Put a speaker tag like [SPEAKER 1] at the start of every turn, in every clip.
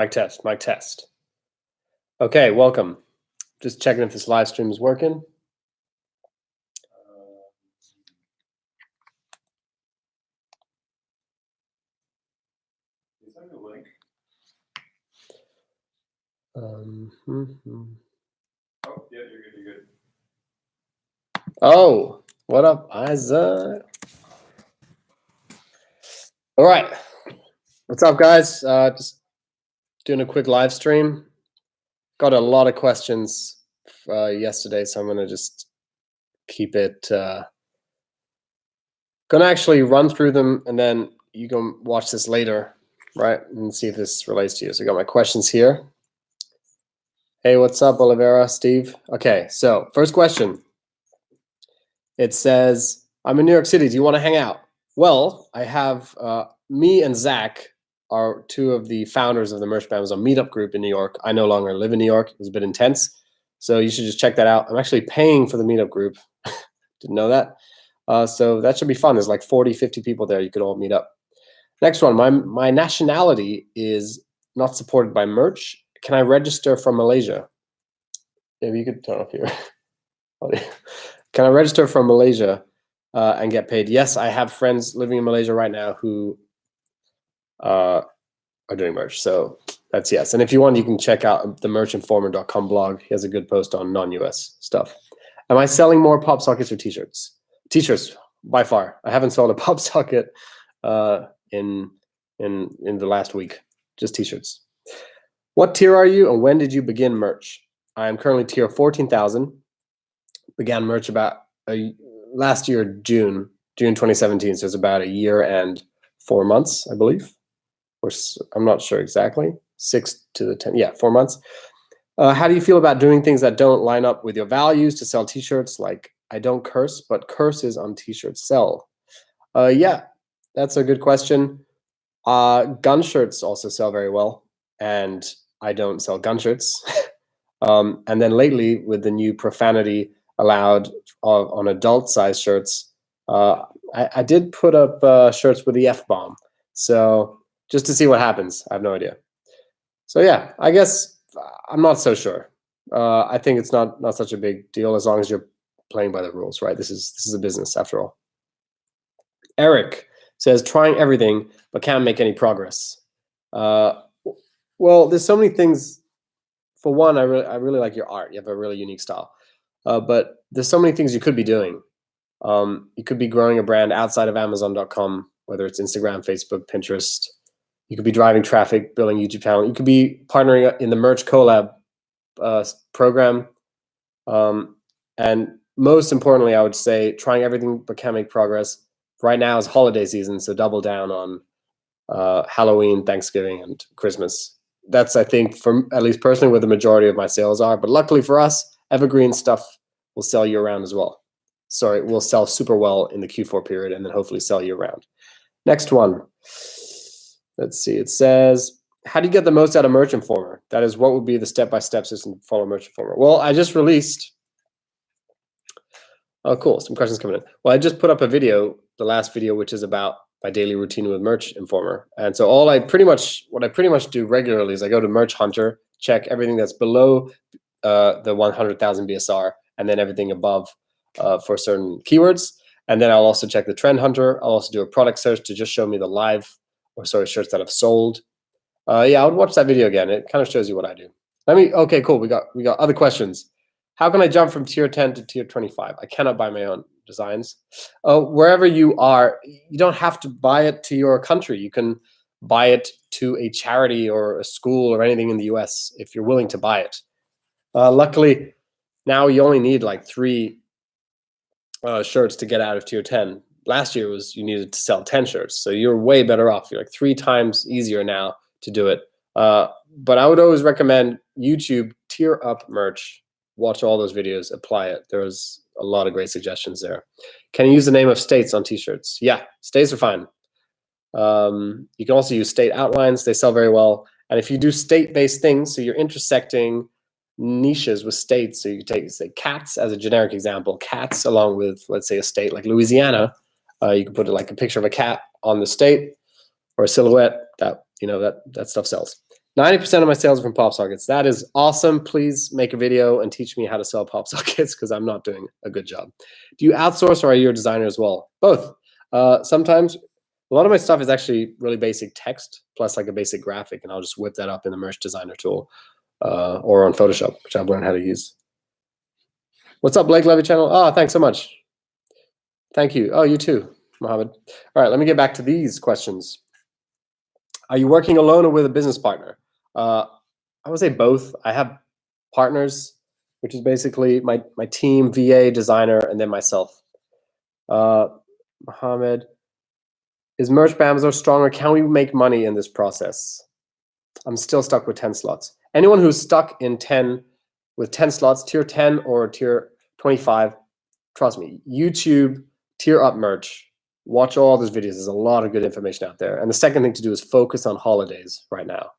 [SPEAKER 1] Mic test, mic test. Okay, welcome. Just checking if this live stream is working. Oh, yeah, you're good. Oh, what up, Isaac? All right. What's up, guys? Just doing a quick live stream. Got a lot of questions yesterday, so I'm going to just keep it. Going to actually run through them, and then you can watch this later, right? And see if this relates to you. So I got my questions here. Hey, what's up, Olivera, Steve? Okay, so first question. It says, I'm in New York City. Do you want to hang out? Well, I have me and Zach are two of the founders of the Merch by Amazon meetup group in New York. I no longer live in New York. It was a bit intense. So you should just check that out. I'm actually paying for the meetup group. Didn't know that. So that should be fun. There's like 40, 50 people there. You could all meet up. Next one, my nationality is not supported by merch. Can I register from Malaysia? Maybe you could turn off here. Can I register from Malaysia and get paid? Yes, I have friends living in Malaysia right now who are doing merch. So that's yes. And if you want, you can check out the merchinformer.com blog. He has a good post on non-US stuff. Am I selling more pop sockets or t-shirts? T-shirts, by far. I haven't sold a pop socket in the last week. Just t-shirts. What tier are you, and when did you begin merch? I am currently tier 14,000. Began merch about last year, June 2017. So it's about a year and 4 months, I believe. Or I'm not sure exactly. 6 to the 10, yeah, 4 months. How do you feel about doing things that don't line up with your values to sell t-shirts? Like, I don't curse, but curses on t-shirts sell. Yeah, that's a good question. Gun shirts also sell very well, and I don't sell gun shirts. And then lately, with the new profanity allowed on adult size shirts, I did put up shirts with the F-bomb. So just to see what happens. I have no idea. So yeah, I guess I'm not so sure. I think it's not such a big deal as long as you're playing by the rules, right? This is a business after all. Eric says, trying everything but can't make any progress. Well, there's so many things. For one, I really like your art. You have a really unique style. But there's so many things you could be doing. You could be growing a brand outside of Amazon.com, whether it's Instagram, Facebook, Pinterest. You could be driving traffic, building YouTube channel. You could be partnering in the Merch Collab program. And most importantly, I would say trying everything but can't make progress. Right now is holiday season, so double down on Halloween, Thanksgiving, and Christmas. That's, I think, for at least personally, where the majority of my sales are. But luckily for us, evergreen stuff will sell year round as well. Sorry, will sell super well in the Q4 period and then hopefully sell year round. Next one. Let's see. It says, how do you get the most out of Merch Informer? That is, what would be the step-by-step system to follow Merch Informer? Well, I just released. Oh, cool. Some questions coming in. Well, I just put up a video, the last video, which is about my daily routine with Merch Informer. And so what I pretty much do regularly is I go to Merch Hunter, check everything that's below the 100,000 BSR, and then everything above for certain keywords. And then I'll also check the Trend Hunter. I'll also do a product search to just show me the shirts that I've sold. Yeah, I would watch that video again. It kind of shows you what I do. Okay, cool. We got other questions. How can I jump from tier 10 to tier 25? I cannot buy my own designs. Wherever you are, you don't have to buy it to your country. You can buy it to a charity or a school or anything in the US if you're willing to buy it. Luckily, now you only need like 3 shirts to get out of tier 10. Last year you needed to sell 10 shirts. So you're way better off. You're like 3 times easier now to do it. But I would always recommend YouTube, tier up merch. Watch all those videos, apply it. There's a lot of great suggestions there. Can you use the name of states on t-shirts? Yeah, states are fine. You can also use state outlines. They sell very well. And if you do state-based things, so you're intersecting niches with states, so you take, say, cats as a generic example, cats along with, let's say, a state like Louisiana, you can put like a picture of a cat on the state or a silhouette. That stuff sells. 90% of my sales are from pop sockets. That is awesome. Please make a video and teach me how to sell pop sockets because I'm not doing a good job. Do you outsource or are you a designer as well? Both. Sometimes a lot of my stuff is actually really basic text plus like a basic graphic, and I'll just whip that up in the Merch Designer tool or on Photoshop, which I've learned how to use. What's up, Blake Levy channel? Oh, thanks so much. Thank you. Oh, you too, Mohammed. All right, let me get back to these questions. Are you working alone or with a business partner? I would say both. I have partners, which is basically my team, VA, designer, and then myself. Mohammed, is Merch by Amazon stronger? Can we make money in this process? I'm still stuck with 10 slots. Anyone who's stuck in 10 with 10 slots, tier 10 or tier 25, trust me, YouTube, tier up merch. Watch all those videos. There's a lot of good information out there. And the second thing to do is focus on holidays right now.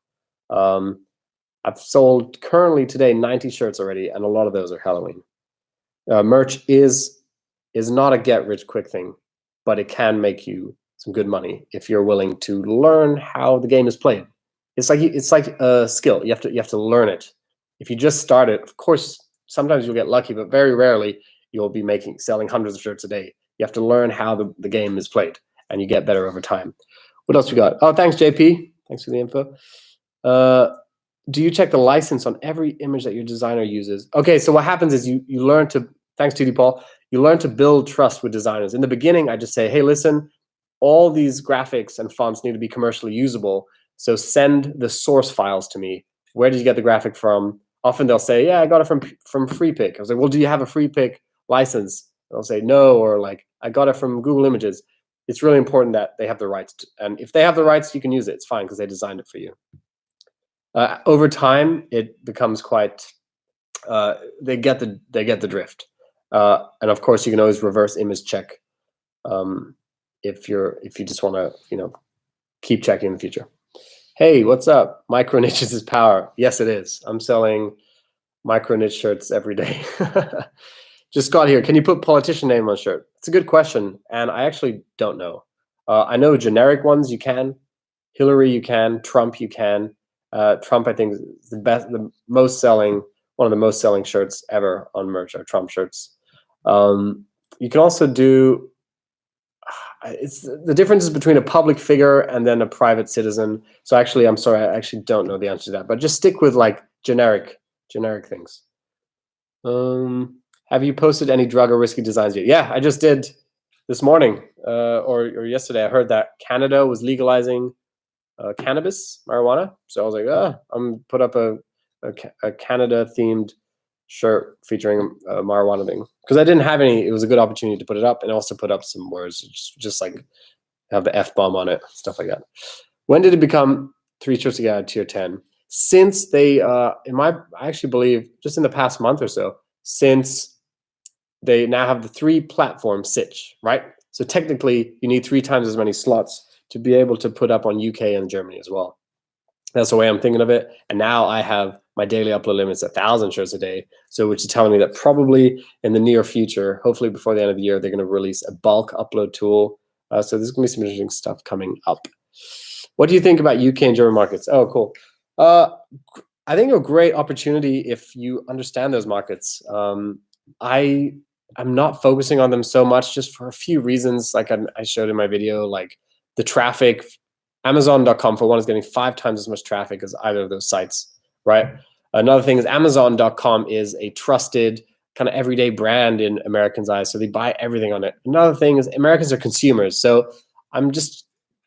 [SPEAKER 1] I've sold currently today 90 shirts already, and a lot of those are Halloween. Merch is not a get-rich-quick thing, but it can make you some good money if you're willing to learn how the game is played. It's like a skill. You have to learn it. If you just start it, of course, sometimes you'll get lucky, but very rarely you'll be selling hundreds of shirts a day. You have to learn how the game is played, and you get better over time. What else we got? Oh, thanks, JP. Thanks for the info. Do you check the license on every image that your designer uses? Okay, so what happens is you learn to, thanks to Paul, you learn to build trust with designers. In the beginning, I just say, hey, listen, all these graphics and fonts need to be commercially usable, so send the source files to me. Where did you get the graphic from? Often they'll say, yeah, I got it from FreePic. I was like, well, do you have a FreePic license? They'll say no, or like, I got it from Google Images. It's really important that they have the rights. And if they have the rights, you can use it. It's fine because they designed it for you. Over time, it becomes quite, they get the drift. And of course, you can always reverse image check if you just want to, keep checking in the future. Hey, what's up? Micro niches is power. Yes, it is. I'm selling micro niche shirts every day. Just got here. Can you put politician name on a shirt? It's a good question, and I actually don't know. I know generic ones you can. Hillary you can. Trump you can. Trump, I think, is one of the most selling shirts ever on merch are Trump shirts. You can also do. It's the difference is between a public figure and then a private citizen. So actually, I'm sorry, I actually don't know the answer to that. But just stick with like generic things. Have you posted any drug or risky designs yet? Yeah, I just did this morning or yesterday. I heard that Canada was legalizing cannabis, marijuana. So I was like, I'm put up a Canada themed shirt featuring marijuana thing because I didn't have any. It was a good opportunity to put it up and also put up some words, just like have the F-bomb on it, stuff like that. When did it become 3 shirts to get out of tier 10? Since they, I actually believe just in the past month or so, since they now have the 3 platform sitch, right? So technically you need 3 times as many slots to be able to put up on UK and Germany as well. That's the way I'm thinking of it. And now I have my daily upload limits 1,000 shirts a day. So which is telling me that probably in the near future, hopefully before the end of the year, they're going to release a bulk upload tool. So there's going to be some interesting stuff coming up. What do you think about UK and German markets? Oh, cool. I think a great opportunity if you understand those markets. I'm not focusing on them so much just for a few reasons. Like I showed in my video, like the traffic. Amazon.com for one is getting 5 times as much traffic as either of those sites, right? Another thing is Amazon.com is a trusted kind of everyday brand in Americans' eyes, so they buy everything on it. Another thing is Americans are consumers, so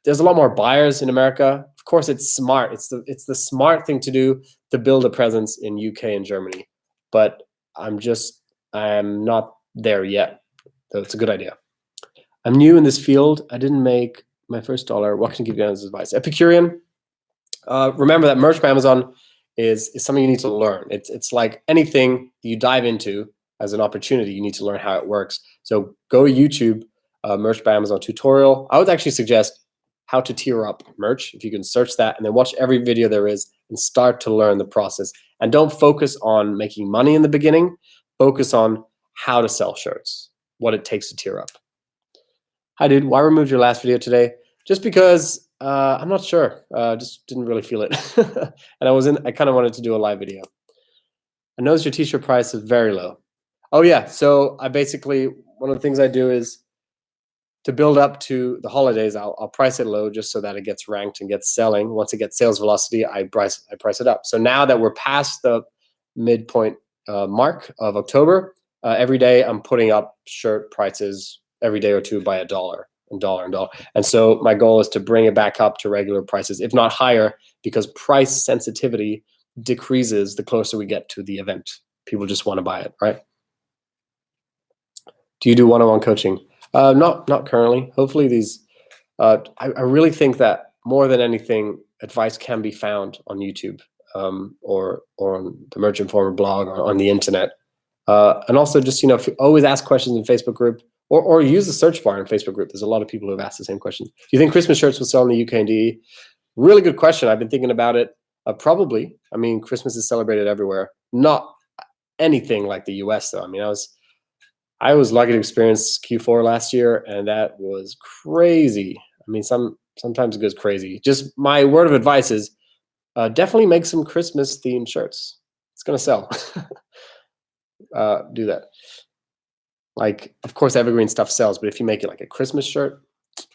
[SPEAKER 1] there's a lot more buyers in America. Of course, it's smart. It's the smart thing to do to build a presence in UK and Germany, but I'm not there yet. So it's a good idea. I'm new in this field. I didn't make my first dollar. What can you give you as advice? Epicurean. Remember that merch by Amazon is something you need to learn. It's like anything you dive into as an opportunity, you need to learn how it works. So go to YouTube, merch by Amazon tutorial. I would actually suggest how to tier up merch. If you can search that and then watch every video there is and start to learn the process. And don't focus on making money in the beginning. Focus on how to sell shirts, what it takes to tier up. Hi, dude. Why removed your last video today? Just because I'm not sure. Just didn't really feel it. And I kind of wanted to do a live video. I noticed your t-shirt price is very low. Oh yeah, so I basically, one of the things I do is to build up to the holidays, I'll price it low just so that it gets ranked and gets selling. Once it gets sales velocity, I price it up. So now that we're past the midpoint mark of October, every day I'm putting up shirt prices every day or two by $1 and $1. And so my goal is to bring it back up to regular prices, if not higher, because price sensitivity decreases the closer we get to the event. People just want to buy it, right? Do you do one-on-one coaching? Not currently. Hopefully these, I really think that more than anything, advice can be found on YouTube or on the Merch Informer blog or on the internet. And also just, if you always ask questions in Facebook group or use the search bar in Facebook group. There's a lot of people who have asked the same question. Do you think Christmas shirts will sell in the UK and DE? Really good question. I've been thinking about it. Probably. I mean, Christmas is celebrated everywhere. Not anything like the US though. I mean, I was lucky to experience Q4 last year, and that was crazy. I mean, sometimes it goes crazy. Just my word of advice is definitely make some Christmas themed shirts. It's gonna sell. Do that. Like, of course, evergreen stuff sells, but if you make it like a Christmas shirt,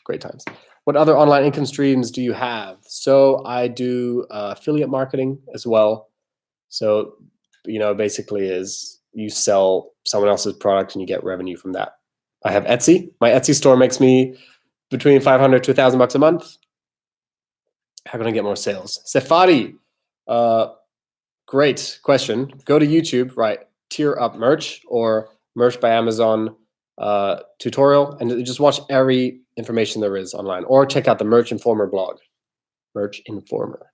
[SPEAKER 1] great times. What other online income streams do you have? So I do affiliate marketing as well. So, basically is you sell someone else's product and you get revenue from that. I have Etsy. My Etsy store makes me between 500 to $1,000 a month. How can I get more sales? Sefari, great question. Go to YouTube, right? Tier up merch or merch by Amazon tutorial, and just watch every information there is online, or check out the Merch Informer blog. Merch Informer.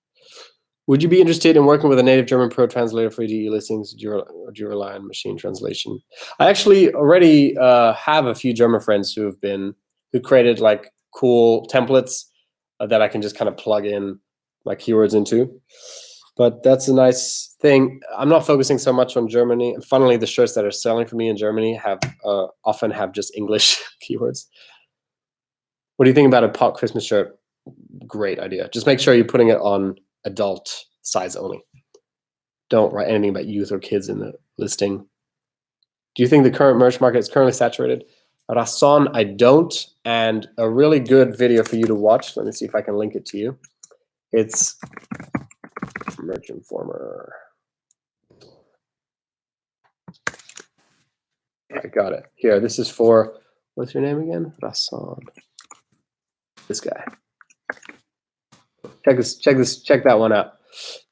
[SPEAKER 1] Would you be interested in working with a native German pro translator for EDE listings? Or do you rely on machine translation? I actually already have a few German friends who created like cool templates that I can just kind of plug in my keywords into. But that's a nice thing. I'm not focusing so much on Germany. And funnily, the shirts that are selling for me in Germany often have just English keywords. What do you think about a pot Christmas shirt? Great idea. Just make sure you're putting it on adult size only. Don't write anything about youth or kids in the listing. Do you think the current merch market is currently saturated? Rason, I don't. And a really good video for you to watch. Let me see if I can link it to you. It's Merch Informer. I got it. Here, this is for, what's your name again? Rason. This guy. Check that one out.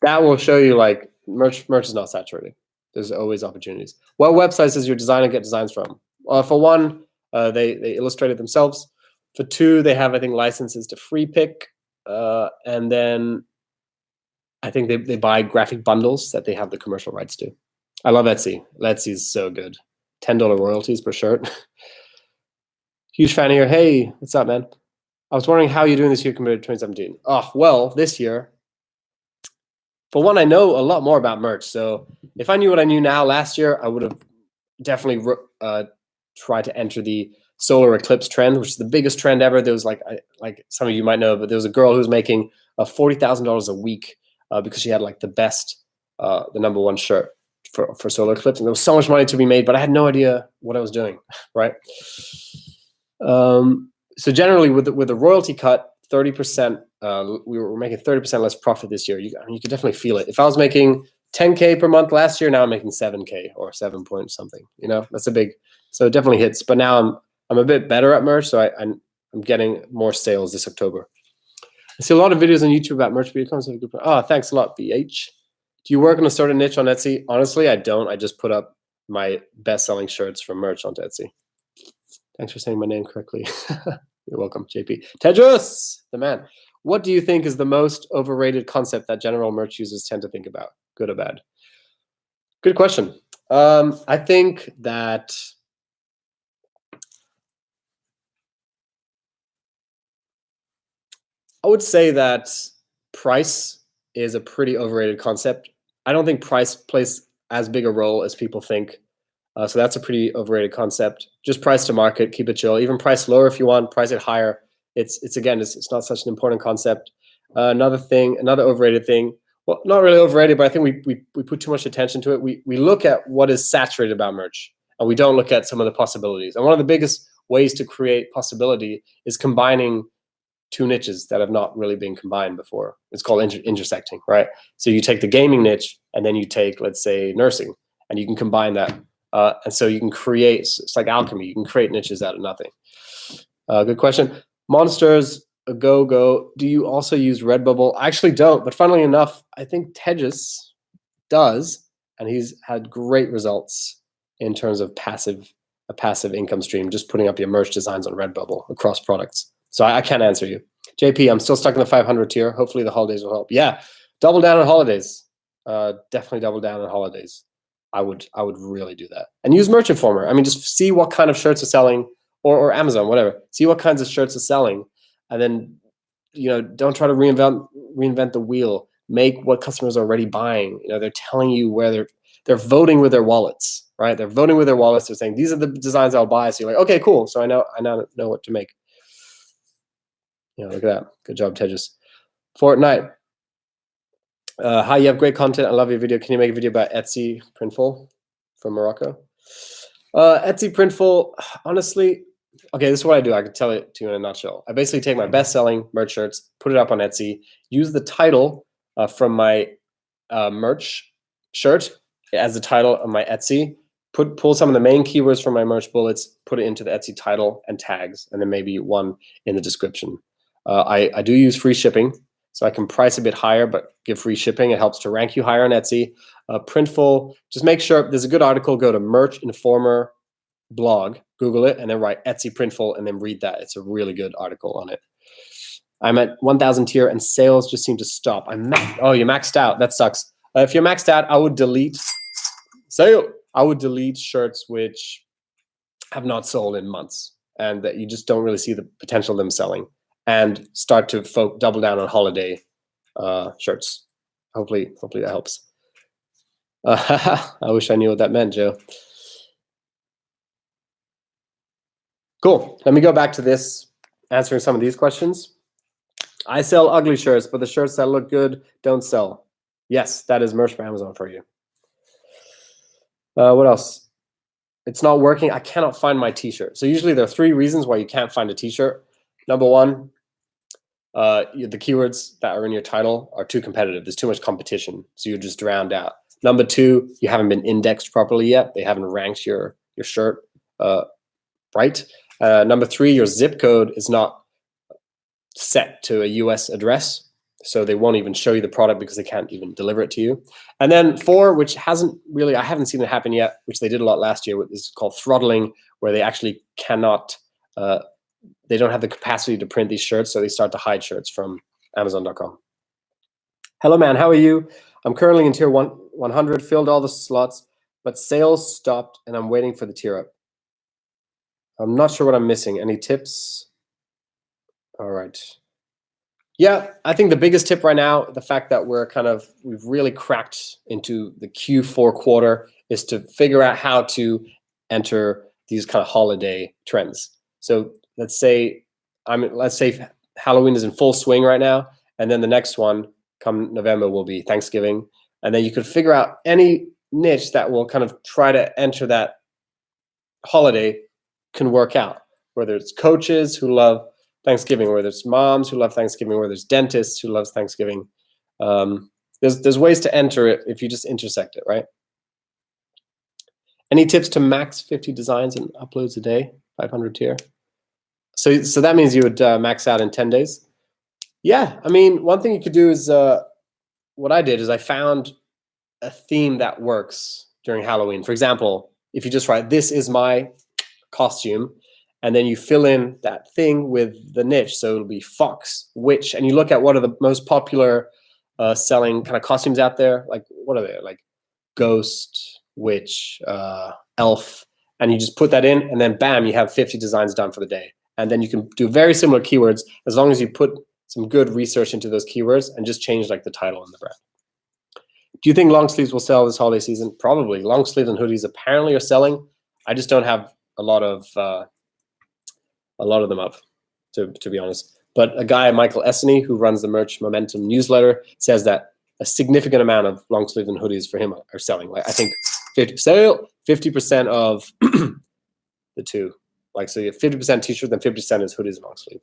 [SPEAKER 1] That will show you like merch is not saturated. There's always opportunities. What websites does your designer get designs from? For one, they illustrate it themselves. For two, they have, I think, licenses to free pick. And then I think they buy graphic bundles that they have the commercial rights to. I love Etsy. Etsy is so good. $10 royalties per shirt. Huge fan here. Hey, what's up, man? I was wondering how you're doing this year compared to 2017. Oh, well, this year, for one, I know a lot more about merch. So if I knew what I knew now last year, I would have definitely tried to enter the solar eclipse trend, which is the biggest trend ever. There was like some of you might know, but there was a girl who was making $40,000 a week because she had like the best, the #1 shirt for solar eclipse, and there was so much money to be made, but I had no idea what I was doing, right? So generally, with the royalty cut, 30%, we were making 30% less profit this year. You could definitely feel it. If I was making 10K per month last year, now I'm making 7K or 7 point something. That's a big. So it definitely hits. But now I'm a bit better at merch, so I'm getting more sales this October. I see a lot of videos on YouTube about merch. Oh, thanks a lot, BH. Do you work on a certain niche on Etsy? Honestly, I don't. I just put up my best-selling shirts from merch onto Etsy. Thanks for saying my name correctly. You're welcome, JP. Tedros, the man. What do you think is the most overrated concept that general merch users tend to think about, good or bad? Good question. I think that I would say that price is a pretty overrated concept. I don't think price plays as big a role as people think. So that's a pretty overrated concept. Just price to market, keep it chill. Even price lower if you want, price it higher. It's again, it's not such an important concept. Another overrated thing. Well, not really overrated, but I think we put too much attention to it. We look at what is saturated about merch, and we don't look at some of the possibilities. And one of the biggest ways to create possibility is combining two niches that have not really been combined before. It's called intersecting, right? So you take the gaming niche, and then you take, let's say, nursing, and you can combine that. And so you can create, it's like alchemy. You can create niches out of nothing. Good question. Monsters, go. Do you also use Redbubble? I actually don't, but funnily enough, I think Tejas does, and he's had great results in terms of a passive income stream, just putting up your merch designs on Redbubble across products. So I can't answer you. JP, I'm still stuck in the 500 tier. Hopefully the holidays will help. Yeah, double down on holidays. Definitely double down on holidays. I would really do that. And use Merch Informer. I mean, just see what kind of shirts are selling, or Amazon, whatever. See what kinds of shirts are selling, and then, don't try to reinvent the wheel. Make what customers are already buying. They're telling you where they're voting with their wallets, right? They're voting with their wallets. They're saying, these are the designs I'll buy. So you're like, okay, cool. So I now know what to make. Look at that. Good job, Tejas. Fortnite. Hi, you have great content. I love your video. Can you make a video about Etsy Printful from Morocco? Etsy Printful, honestly, okay, this is what I do. I can tell it to you in a nutshell. I basically take my best-selling merch shirts, put it up on Etsy, use the title from my merch shirt as the title of my Etsy, pull some of the main keywords from my merch bullets, put it into the Etsy title and tags, and then maybe one in the description. I do use free shipping, so I can price a bit higher, but give free shipping. It helps to rank you higher on Etsy. Printful, just make sure there's a good article. Go to Merch Informer blog, Google it, and then write Etsy Printful, and then read that. It's a really good article on it. I'm at 1,000 tier, and sales just seem to stop. Oh, you're maxed out. That sucks. If you're maxed out, I would delete shirts which have not sold in months, and that you just don't really see the potential of them selling, and start to double down on holiday shirts. Hopefully that helps. I wish I knew what that meant, Joe. Cool. Let me go back to this, answering some of these questions. I sell ugly shirts, but the shirts that look good don't sell. Yes, that is merch for Amazon for you. What else? It's not working. I cannot find my t-shirt. So usually there are 3 reasons why you can't find a t-shirt. Number 1, the keywords that are in your title are too competitive. There's too much competition, so you're just drowned out. Number 2, you haven't been indexed properly yet. They haven't ranked your shirt right. Number 3, your zip code is not set to a US address, so they won't even show you the product because they can't even deliver it to you. And then 4, which I haven't seen it happen yet, which they did a lot last year, is called throttling, where they actually cannot, they don't have the capacity to print these shirts, so they start to hide shirts from Amazon.com. Hello, man. How are you? I'm currently in tier 100, filled all the slots, but sales stopped, and I'm waiting for the tier up. I'm not sure what I'm missing. Any tips? All right. Yeah, I think the biggest tip right now, the fact that we've really cracked into the Q4 quarter, is to figure out how to enter these kind of holiday trends. So let's say Halloween is in full swing right now, and then the next one come November will be Thanksgiving, and then you could figure out any niche that will kind of try to enter that holiday can work out, whether it's coaches who love Thanksgiving, whether it's moms who love Thanksgiving, whether it's dentists who loves Thanksgiving. There's ways to enter it if you just intersect it, right? Any tips to max 50 designs and uploads a day, 500 tier? So that means you would max out in 10 days? Yeah, I mean, one thing you could do is, what I did is I found a theme that works during Halloween. For example, if you just write, this is my costume, and then you fill in that thing with the niche. So it'll be fox, witch, and you look at what are the most popular selling kind of costumes out there. Like, what are they? Like ghost, witch, elf, and you just put that in, and then bam, you have 50 designs done for the day. And then you can do very similar keywords as long as you put some good research into those keywords and just change like the title and the brand. Do you think long sleeves will sell this holiday season? Probably. Long sleeves and hoodies apparently are selling. I just don't have a lot of them up. to be honest. But a guy, Michael Essany, who runs the Merch Momentum newsletter, says that a significant amount of long sleeve and hoodies for him are selling. Like I think 50% of the two. Like so you have 50% t-shirt, then 50% is hoodies and long sleeve.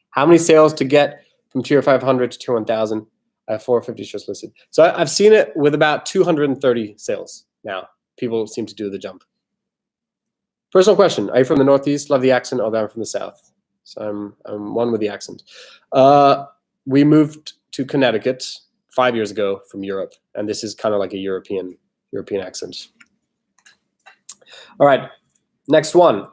[SPEAKER 1] How many sales to get from tier 500 to tier 1000? I have 450 shirts listed. So I've seen it with about 230 sales now. People seem to do the jump. Personal question: are you from the Northeast? Love the accent. Although I'm from the South, so I'm one with the accent. We moved to Connecticut 5 years ago from Europe, and this is kind of like a European accent. All right, next one.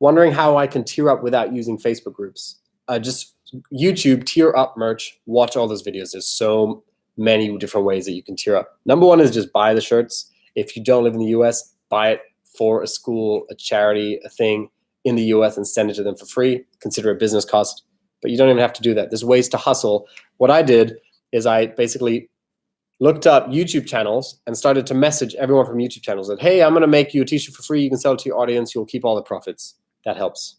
[SPEAKER 1] Wondering how I can tier up without using Facebook groups. Just YouTube, tier up merch, watch all those videos. There's so many different ways that you can tier up. Number one is just buy the shirts. If you don't live in the US, buy it for a school, a charity, a thing in the US and send it to them for free. Consider it business cost, but you don't even have to do that. There's ways to hustle. What I did is I basically looked up YouTube channels and started to message everyone from YouTube channels that, hey, I'm gonna make you a t-shirt for free. You can sell it to your audience. You'll keep all the profits. That helps.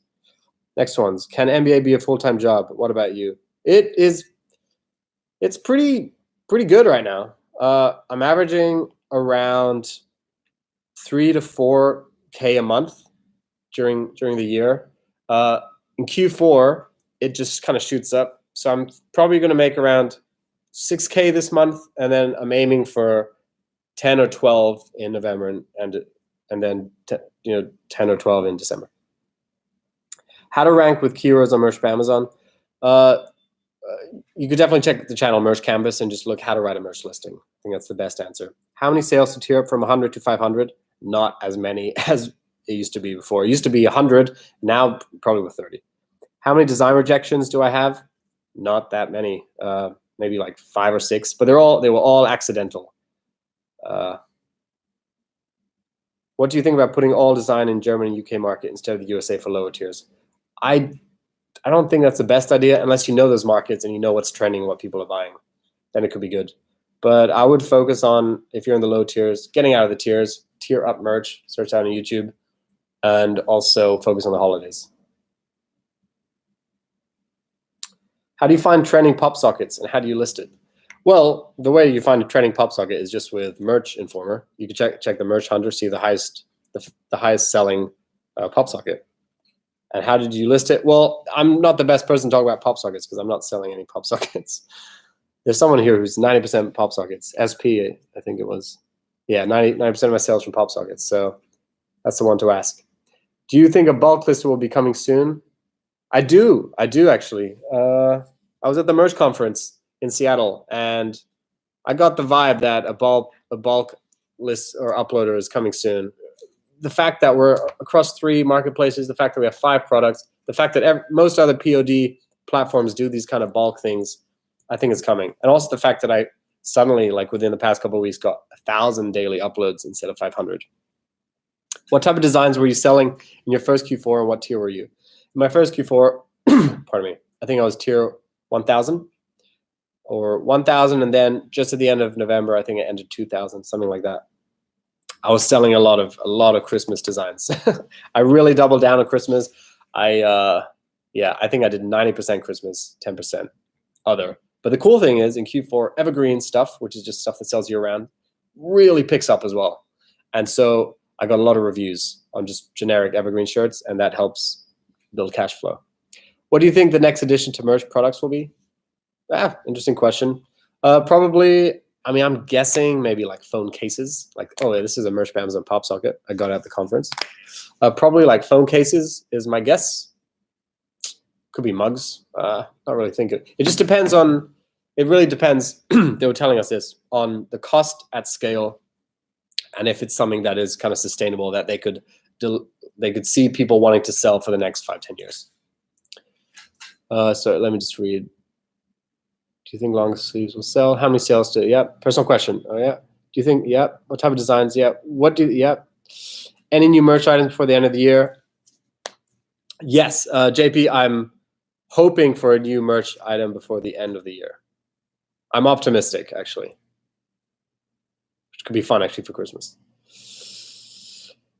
[SPEAKER 1] Next ones. Can MBA be a full-time job? What about you? It's pretty good right now. I'm averaging around 3 to 4K a month during the year. In Q4, it just kind of shoots up. So I'm probably going to make around 6K this month, and then I'm aiming for 10 or 12 in November, and then 10 or 12 in December. How to rank with keywords on Merch by Amazon? You could definitely check the channel Merch Canvas and just look how to write a merch listing. I think that's the best answer. How many sales to tier up from 100 to 500? Not as many as it used to be before. It used to be 100, now probably with 30. How many design rejections do I have? Not that many, maybe like 5 or 6, but they were all accidental. What do you think about putting all design in German and UK market instead of the USA for lower tiers? I don't think that's the best idea unless you know those markets and you know what's trending, what people are buying. Then it could be good. But I would focus on, if you're in the low tiers, getting out of the tiers, tier up merch, search out on YouTube, and also focus on the holidays. How do you find trending pop sockets and how do you list it? Well, the way you find a trending pop socket is just with Merch Informer. You can check the Merch Hunter, see the highest selling pop socket. And how did you list it? Well, I'm not the best person to talk about pop sockets because I'm not selling any pop sockets. There's someone here who's 90% pop sockets. SP, I think it was. Yeah, 90% of my sales from pop sockets. So that's the one to ask. Do you think a bulk list will be coming soon? I do actually. I was at the Merch conference in Seattle, and I got the vibe that a bulk list or uploader is coming soon. The fact that we're across 3 marketplaces, the fact that we have 5 products, the fact that most other POD platforms do these kind of bulk things, I think it's coming. And also the fact that I suddenly, like within the past couple of weeks, got 1,000 daily uploads instead of 500. What type of designs were you selling in your first Q4, and what tier were you? In my first Q4, pardon me, I think I was tier 1,000 or 1,000, and then just at the end of November, I think it ended 2,000, something like that. I was selling a lot of Christmas designs. I really doubled down on Christmas. I think I did 90% Christmas, 10% other. But the cool thing is in Q4, evergreen stuff, which is just stuff that sells year round, really picks up as well. And so I got a lot of reviews on just generic evergreen shirts, and that helps build cash flow. What do you think the next addition to merch products will be? Interesting question. Probably, I mean, I'm guessing maybe like phone cases. Like, oh yeah, this is a Merch by Amazon pop socket I got at the conference. Probably like phone cases is my guess. Could be mugs. Not really thinking. It just depends on, it really depends, they were telling us this, on the cost at scale, and if it's something that is kind of sustainable that they could see people wanting to sell for the next 5-10 years. So let me just read. Do you think long sleeves will sell? How many sales do? Yeah. Personal question. Oh yeah. Do you think? Yeah. What type of designs? Yeah. What do? Yeah. Any new merch items before the end of the year? Yes. JP, I'm hoping for a new merch item before the end of the year. I'm optimistic, actually. Which could be fun, actually, for Christmas.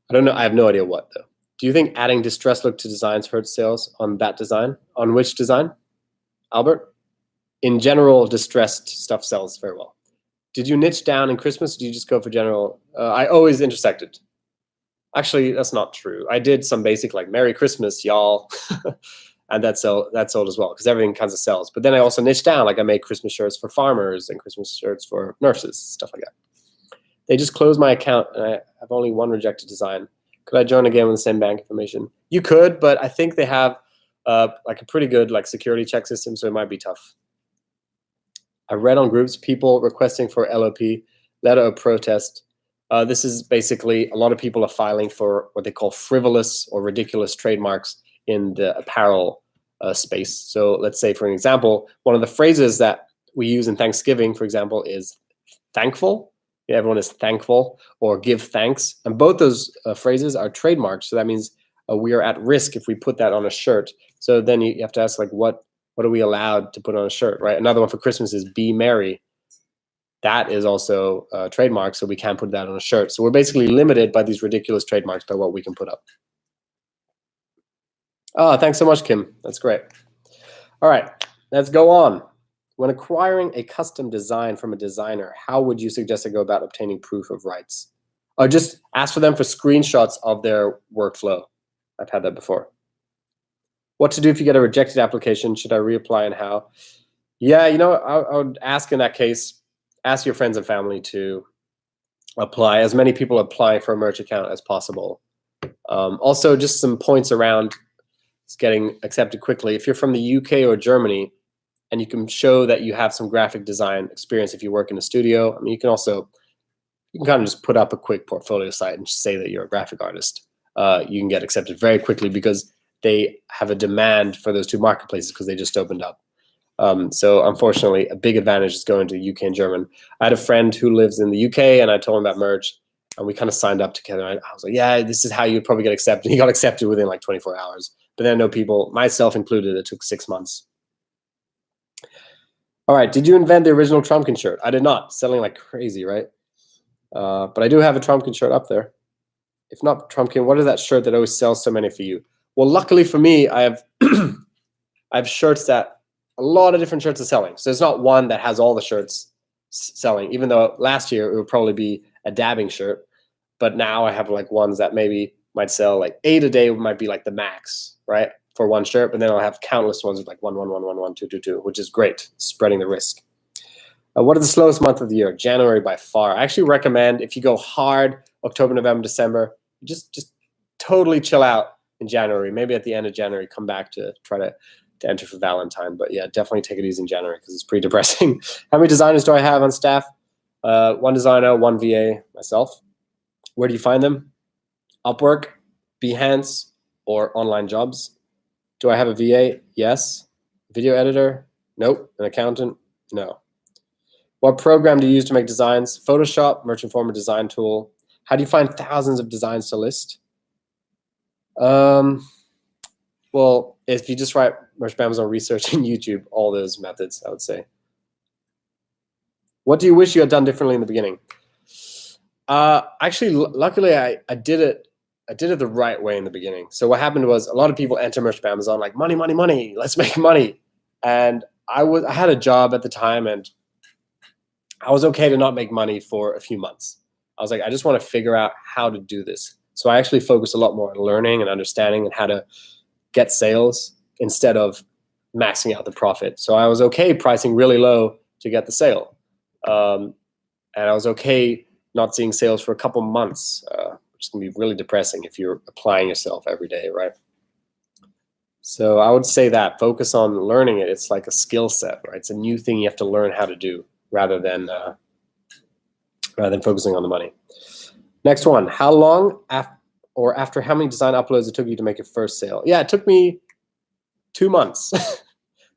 [SPEAKER 1] I don't know. I have no idea what though. Do you think adding distressed look to designs hurts sales on that design? On which design, Albert? In general, distressed stuff sells very well. Did you niche down in Christmas? Or do you just go for general? I always intersected. Actually, that's not true. I did some basic like Merry Christmas, y'all. And that sold as well because everything kinds of sells. But then I also niched down, like I made Christmas shirts for farmers and Christmas shirts for nurses, stuff like that. They just closed my account and I have only one rejected design. Could I join again with the same bank information? You could, but I think they have like a pretty good like security check system, so it might be tough. I read on groups people requesting for LOP, letter of protest. This is basically a lot of people are filing for what they call frivolous or ridiculous trademarks in the apparel space. So let's say, for an example, one of the phrases that we use in Thanksgiving, for example, is thankful. Yeah, everyone is thankful, or give thanks. And both those phrases are trademarked. So that means we are at risk if we put that on a shirt. So then you have to ask, like, what are we allowed to put on a shirt, right? Another one for Christmas is be merry. That is also trademarked, so we can't put that on a shirt. So we're basically limited by these ridiculous trademarks by what we can put up. Oh, thanks so much, Kim. That's great. All right, let's go on. When acquiring a custom design from a designer, how would you suggest I go about obtaining proof of rights? Or just ask for them for screenshots of their workflow. I've had that before. What to do if you get a rejected application? Should I reapply and how? Yeah, I would ask in that case, ask your friends and family to apply. As many people apply for a merch account as possible. Also, just some points around getting accepted quickly. If you're from the UK or Germany, and you can show that you have some graphic design experience if you work in a studio, I mean, you can kind of just put up a quick portfolio site and just say that you're a graphic artist. You can get accepted very quickly because they have a demand for those two marketplaces because they just opened up. So unfortunately, a big advantage is going to UK and German. I had a friend who lives in the UK, and I told him about merch, and we kind of signed up together. I was like, yeah, this is how you'd probably get accepted. He got accepted within like 24 hours. But then I know people, myself included, it took 6 months. All right, did you invent the original Trumpkin shirt? I did not. Selling like crazy, right? But I do have a Trumpkin shirt up there. If not Trumpkin, what is that shirt that always sells so many for you? Well, luckily for me, I have I have shirts that a lot of different shirts are selling. So it's not one that has all the shirts selling, even though last year it would probably be a dabbing shirt. But now I have like ones that maybe might sell like 8 a day might be like the max, right? For one shirt, but then I'll have countless ones with like 1, 1, 1, 1, 1, 2, 2, 2, which is great, spreading the risk. What is the slowest month of the year? January by far. I actually recommend if you go hard, October, November, December, just totally chill out in January. Maybe at the end of January, come back to try to enter for Valentine. But yeah, definitely take it easy in January because it's pretty depressing. How many designers do I have on staff? One designer, one VA, myself. Where do you find them? Upwork, Behance, or online jobs. Do I have a VA? Yes. Video editor? Nope. An accountant? No. What program do you use to make designs? Photoshop, Merch Informer design tool. How do you find thousands of designs to list? Well, if you just write Merch Amazon research in YouTube, all those methods, I would say. What do you wish you had done differently in the beginning? Actually, luckily, I did it the right way in the beginning. So what happened was a lot of people enter Merch Amazon like money, money, money. Let's make money. And I had a job at the time, and I was okay to not make money for a few months. I was like, I just want to figure out how to do this. So I actually focused a lot more on learning and understanding and how to get sales instead of maxing out the profit. So I was okay pricing really low to get the sale. And I was okay not seeing sales for a couple months, which can be really depressing if you're applying yourself every day, right? So I would say that focus on learning it. It's like a skill set, right? It's a new thing you have to learn how to do rather than focusing on the money. Next one, how long after how many design uploads it took you to make your first sale? Yeah, it took me 2 months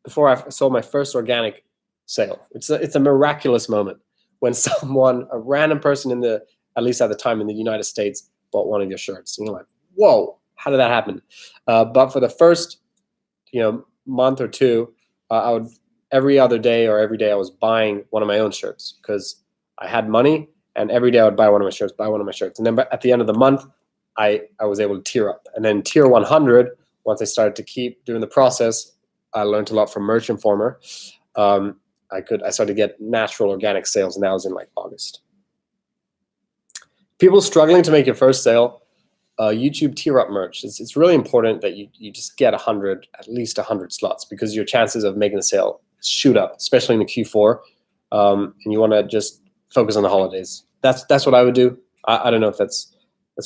[SPEAKER 1] before I sold my first organic sale. It's a miraculous moment when someone, a random person at least at the time in the United States, bought one of your shirts. And you're like, whoa, how did that happen? But for the first, month or two, I would every other day or every day I was buying one of my own shirts because I had money, and every day I would buy one of my shirts. And then at the end of the month, I was able to tier up. And then tier 100, once I started to keep doing the process, I learned a lot from Merch Informer. I started to get natural organic sales, and that was in like August. People struggling to make your first sale, YouTube tier up merch. It's really important that you just get at least 100 slots, because your chances of making a sale shoot up, especially in the Q4. And you want to just focus on the holidays. That's what I would do. I don't know if that's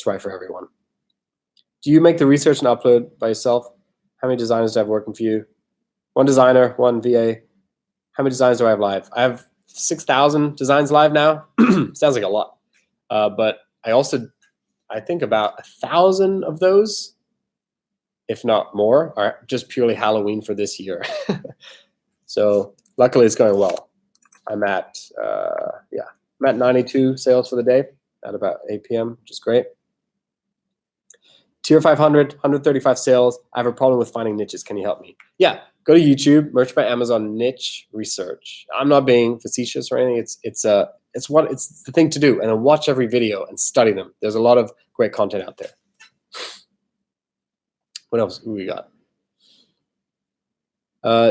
[SPEAKER 1] right for everyone. Do you make the research and upload by yourself? How many designers do I have working for you? One designer, one VA. How many designs do I have live? I have 6,000 designs live now. Sounds like a lot. But I think about 1,000 of those, if not more, are just purely Halloween for this year. So luckily it's going well. I'm at 92 sales for the day at about 8 p.m., which is great. Tier 500, 135 sales. I have a problem with finding niches. Can you help me? Yeah, go to YouTube, Merch by Amazon niche research. I'm not being facetious or anything. It's the thing to do, and then watch every video and study them. There's a lot of great content out there. What else do we got?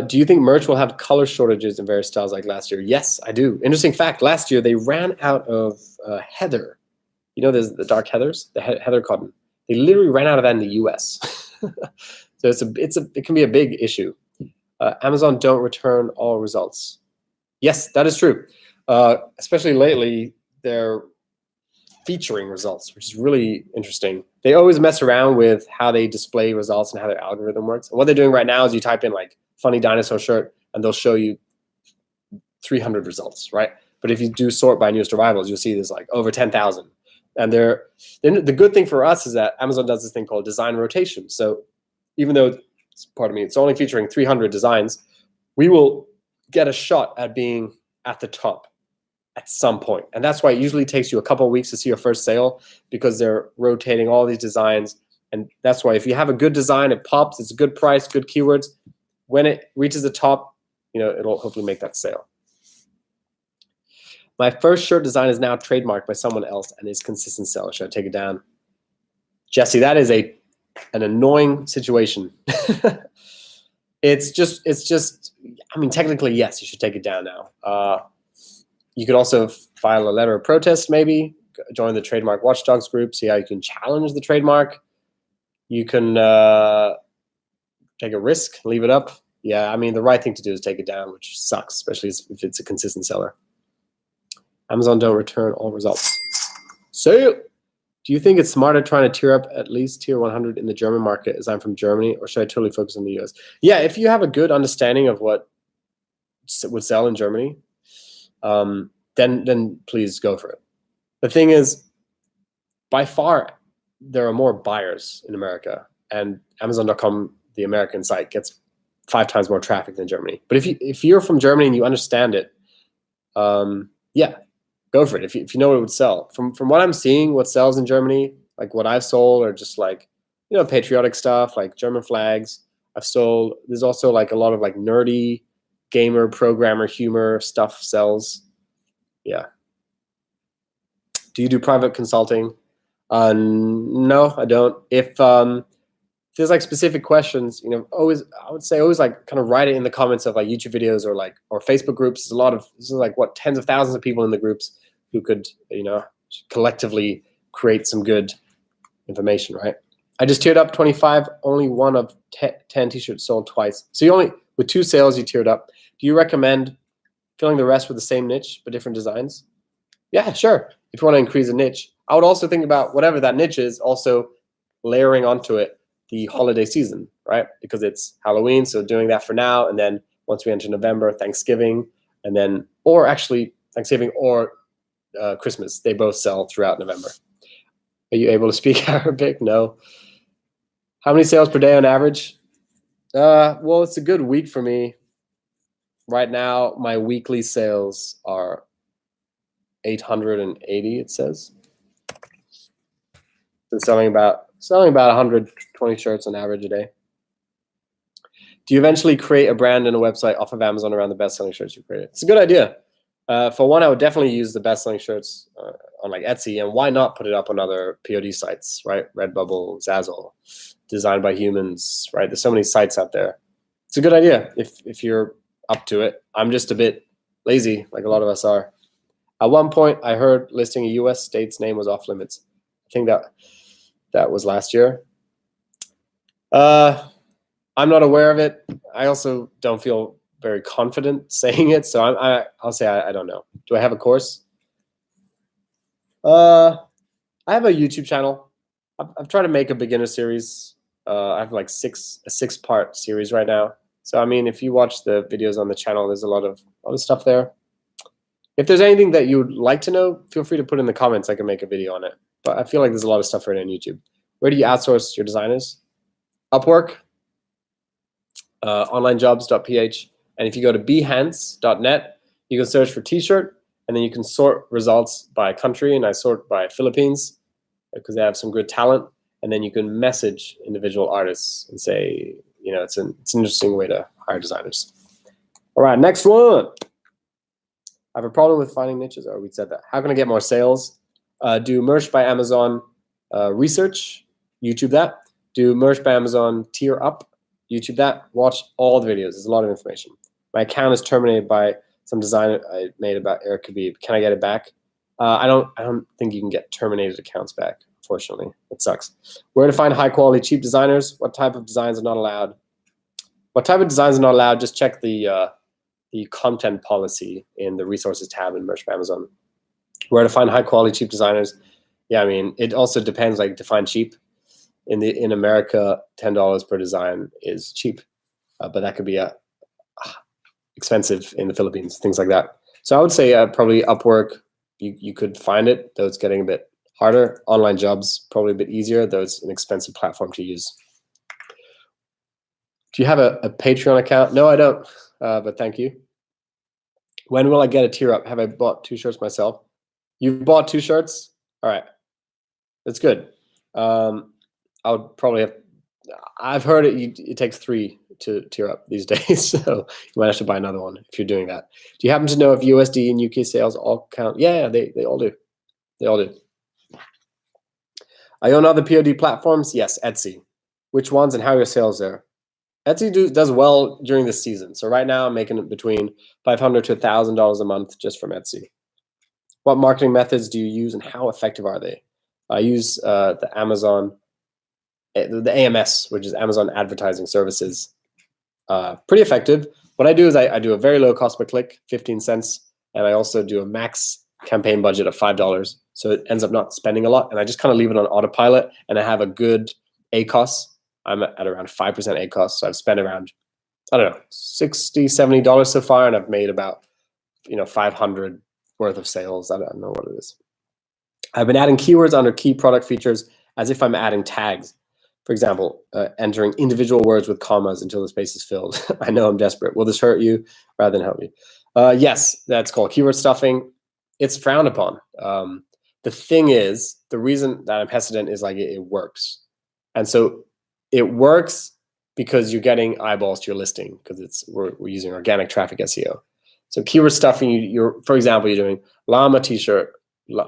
[SPEAKER 1] Do you think merch will have color shortages in various styles like last year? Yes, I do. Interesting fact, last year they ran out of heather. You know, there's the dark heathers, the heather cotton. They literally ran out of that in the US. So it can be a big issue. Amazon don't return all results. Yes, that is true. Especially lately, they're featuring results, which is really interesting. They always mess around with how they display results and how their algorithm works. And what they're doing right now is you type in like funny dinosaur shirt, and they'll show you 300 results, right? But if you do sort by newest arrivals, you'll see there's like over 10,000. And the good thing for us is that Amazon does this thing called design rotation. So even though, it's only featuring 300 designs, we will get a shot at being at the top at some point. And that's why it usually takes you a couple of weeks to see your first sale, because they're rotating all these designs. And that's why if you have a good design, it pops, it's a good price, good keywords. When it reaches the top, it'll hopefully make that sale. My first shirt design is now trademarked by someone else and is consistent seller. Should I take it down? Jesse, that is an annoying situation. It's just, technically, yes, you should take it down now. You could also file a letter of protest, maybe, join the trademark watchdogs group, see how you can challenge the trademark. You can take a risk, leave it up. Yeah, the right thing to do is take it down, which sucks, especially if it's a consistent seller. Amazon don't return all results. So, do you think it's smarter trying to tier up at least tier 100 in the German market, as I'm from Germany, or should I totally focus on the US? Yeah, if you have a good understanding of what would sell in Germany, then please go for it. The thing is, by far, there are more buyers in America, and Amazon.com, the American site, gets 5 times more traffic than Germany. But if you're from Germany and you understand it, yeah, go for it. If you know what it would sell. From what I'm seeing, what sells in Germany, like what I've sold, are just like, patriotic stuff, like German flags. I've sold. There's also like a lot of like nerdy gamer, programmer, humor stuff sells. Yeah. Do you do private consulting? No, I don't. If there's like specific questions, I would say always like kind of write it in the comments of like YouTube videos or Facebook groups. There's like tens of thousands of people in the groups who could, collectively create some good information, right? I just tiered up 25, only one of 10 t-shirts sold twice. So with 2 sales, you tiered up. Do you recommend filling the rest with the same niche but different designs? Yeah, sure. If you want to increase a niche, I would also think about whatever that niche is, also layering onto it the holiday season, right? Because it's Halloween, so doing that for now, and then once we enter November, Thanksgiving, and then, or actually Thanksgiving or Christmas, they both sell throughout November. Are you able to speak Arabic? No. How many sales per day on average? Well, it's a good week for me. Right now, my weekly sales are 880, it says. Been selling about 120 shirts on average a day. Do you eventually create a brand and a website off of Amazon around the best-selling shirts you created? It's a good idea. For one, I would definitely use the best-selling shirts on like Etsy, and why not put it up on other POD sites, right? Redbubble, Zazzle, Designed by Humans, right? There's so many sites out there. It's a good idea if you're up to it. I'm just a bit lazy, like a lot of us are. At one point, I heard listing a U.S. state's name was off limits. I think that was last year. I'm not aware of it. I also don't feel very confident saying it, so I'll say I don't know. Do I have a course? I have a YouTube channel. I've tried to make a beginner series. I have like a 6-part series right now. So I mean, if you watch the videos on the channel, there's a lot of stuff there. If there's anything that you'd like to know, feel free to put in the comments. I can make a video on it. But I feel like there's a lot of stuff right on YouTube. Where do you outsource your designers? Upwork, onlinejobs.ph. And if you go to behance.net, you can search for t-shirt, and then you can sort results by country. And I sort by Philippines because they have some good talent. And then you can message individual artists and say, you know, it's an interesting way to hire designers. All right, next one. I have a problem with finding niches. Oh, we said that. How can I get more sales? Do merch by Amazon research. YouTube that. Do merch by Amazon tier up. YouTube that. Watch all the videos. There's a lot of information. My account is terminated by some design I made about Eric Khabib. Can I get it back? I don't think you can get terminated accounts back. Unfortunately, it sucks. Where to find high quality, cheap designers? What type of designs are not allowed? What type of designs are not allowed? Just check the content policy in the resources tab in Merch by Amazon. Where to find high quality, cheap designers? Yeah, I mean, it also depends. Like, define cheap. In America, $10 per design is cheap, but that could be expensive in the Philippines. Things like that. So I would say probably Upwork. You could find it, though it's getting a bit harder. Online jobs probably a bit easier, though it's an expensive platform to use. Do you have a Patreon account? No, I don't, but thank you. When will I get a tier up? Have I bought 2 shirts myself? You've bought 2 shirts? All right, that's good. I would probably have. I've heard it takes 3 to tier up these days, so you might have to buy another one if you're doing that. Do you happen to know if USD and UK sales all count? Yeah, they all do. They all do. I own other POD platforms. Yes, Etsy. Which ones and how are your sales there? Etsy does well during the season. So right now I'm making it between $500 to $1,000 a month just from Etsy. What marketing methods do you use and how effective are they? I use the AMS, which is Amazon Advertising Services. Pretty effective. What I do is I do a very low cost per click, 15 cents, and I also do a max campaign budget of $5. So it ends up not spending a lot, and I just kind of leave it on autopilot, and I have a good ACOS. I'm at around 5% ACOS, so I've spent around, I don't know, $60, $70 so far, and I've made about, 500 worth of sales. I don't know what it is. I've been adding keywords under key product features as if I'm adding tags. For example, entering individual words with commas until the space is filled. I know I'm desperate. Will this hurt you rather than help you? Yes, that's called keyword stuffing. It's frowned upon. The thing is, the reason that I'm hesitant is like it works. And so it works because you're getting eyeballs to your listing because we're using organic traffic SEO. So keyword stuffing, for example, you're doing llama t-shirt,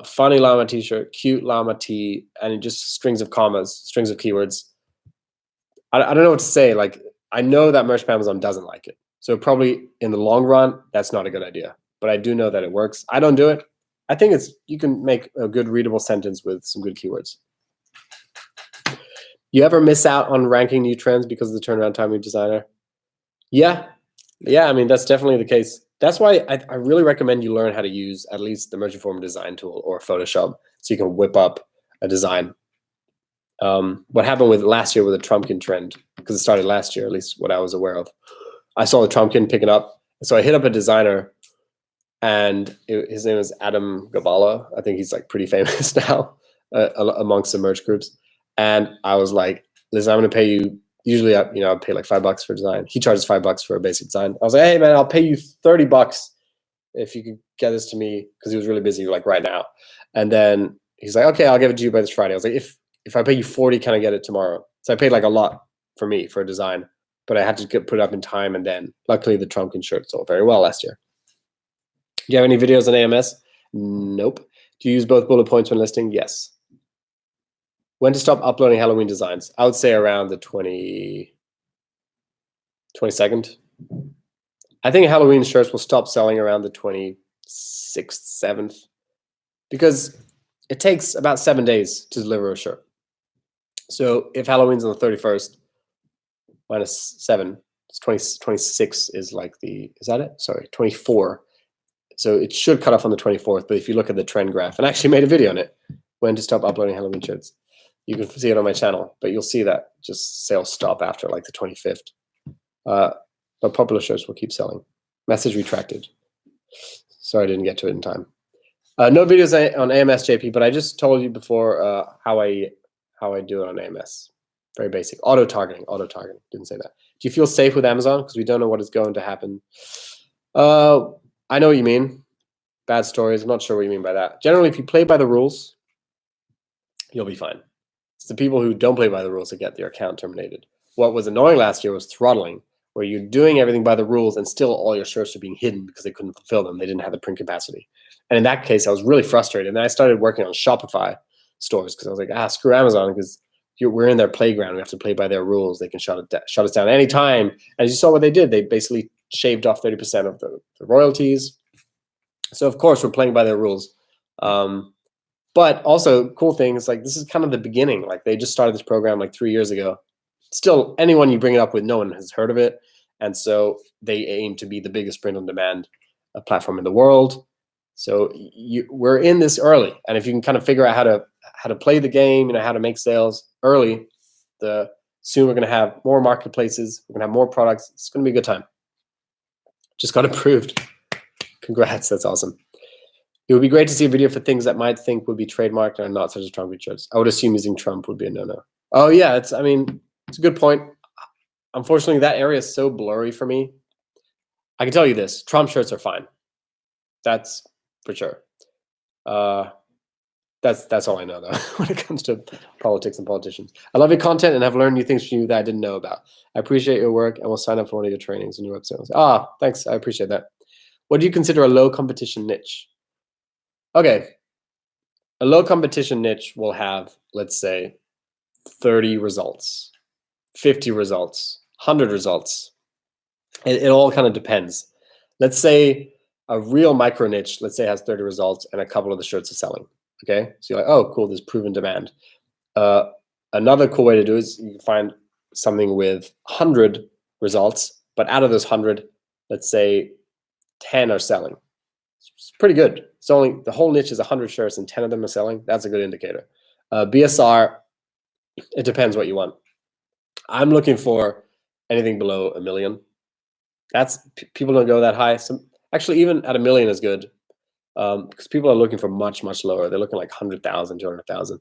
[SPEAKER 1] funny llama t-shirt, cute llama tee, and just strings of commas, strings of keywords. I don't know what to say. Like, I know that Merch by Amazon doesn't like it. So probably in the long run, that's not a good idea. But I do know that it works. I don't do it. I think you can make a good readable sentence with some good keywords. You ever miss out on ranking new trends because of the turnaround time of your designer? Yeah. I mean, that's definitely the case. That's why I really recommend you learn how to use at least the Merge Informer design tool or Photoshop so you can whip up a design. What happened with last year with the Trumpkin trend, because it started last year, at least what I was aware of. I saw the Trumpkin picking up. So I hit up a designer, and his name is Adam Gabala. I think he's like pretty famous now amongst the merch groups. And I was like, listen, I'm going to pay you. Usually, I pay like $5 for design. He charges $5 for a basic design. I was like, hey man, I'll pay you $30 if you could get this to me, because he was really busy, like right now. And then he's like, okay, I'll give it to you by this Friday. I was like, if I pay you $40, can I get it tomorrow? So I paid like a lot for a design, but I had to put it up in time. And then luckily the Trumpkin shirt sold very well last year. Do you have any videos on AMS? Nope. Do you use both bullet points when listing? Yes. When to stop uploading Halloween designs? I would say around the 22nd. I think Halloween shirts will stop selling around the 26th, 7th, because it takes about 7 days to deliver a shirt. So if Halloween's on the 31st, minus 7, it's 26 is like the, is that it? Sorry, 24. So it should cut off on the 24th, but if you look at the trend graph, and I actually made a video on it, when to stop uploading Halloween shirts. You can see it on my channel, but you'll see that just sales stop after like the 25th. But popular shirts will keep selling. Message retracted. Sorry I didn't get to it in time. No videos on AMS, JP, but I just told you before how I do it on AMS. Very basic. Auto-targeting. Didn't say that. Do you feel safe with Amazon? Because we don't know what is going to happen. I know what you mean. Bad stories. I'm not sure what you mean by that. Generally, if you play by the rules, you'll be fine. It's the people who don't play by the rules that get their account terminated. What was annoying last year was throttling, where you're doing everything by the rules and still all your shirts are being hidden because they couldn't fulfill them. They didn't have the print capacity. And in that case, I was really frustrated. And then I started working on Shopify stores because I was like, screw Amazon, because we're in their playground. We have to play by their rules. They can shut us down anytime. And you saw what they did. They basically shaved off 30% of the royalties. So, of course, we're playing by their rules. But also, cool things, like this is kind of the beginning. Like they just started this program like 3 years ago. Still, anyone you bring it up with, no one has heard of it. And so they aim to be the biggest print-on-demand platform in the world. So we're in this early. And if you can kind of figure out how to play the game, how to make sales early, soon we're going to have more marketplaces. We're going to have more products. It's going to be a good time. Just got approved. Congrats. That's awesome. It would be great to see a video for things that might think would be trademarked and are not, such as Trump shirts. I would assume using Trump would be a no-no. Oh yeah, it's a good point. Unfortunately, that area is so blurry for me. I can tell you this: Trump shirts are fine. That's for sure. That's all I know though when it comes to politics and politicians. I love your content and have learned new things from you that I didn't know about. I appreciate your work and will sign up for one of your trainings on your website. Thanks. I appreciate that. What do you consider a low competition niche? Okay, a low competition niche will have, let's say, 30 results, 50 results, 100 results. It all kind of depends. Let's say a real micro niche, let's say, has 30 results and a couple of the shirts are selling. Okay, so you're like, oh, cool, there's proven demand. Another cool way to do it is you can find something with 100 results, but out of those 100, let's say 10 are selling. It's pretty good. It's only, the whole niche is 100 shirts and 10 of them are selling. That's a good indicator. BSR, it depends what you want. I'm looking for anything below 1 million. People don't go that high. Actually, even at 1 million is good, because people are looking for much, much lower. They're looking like 100,000, 200,000.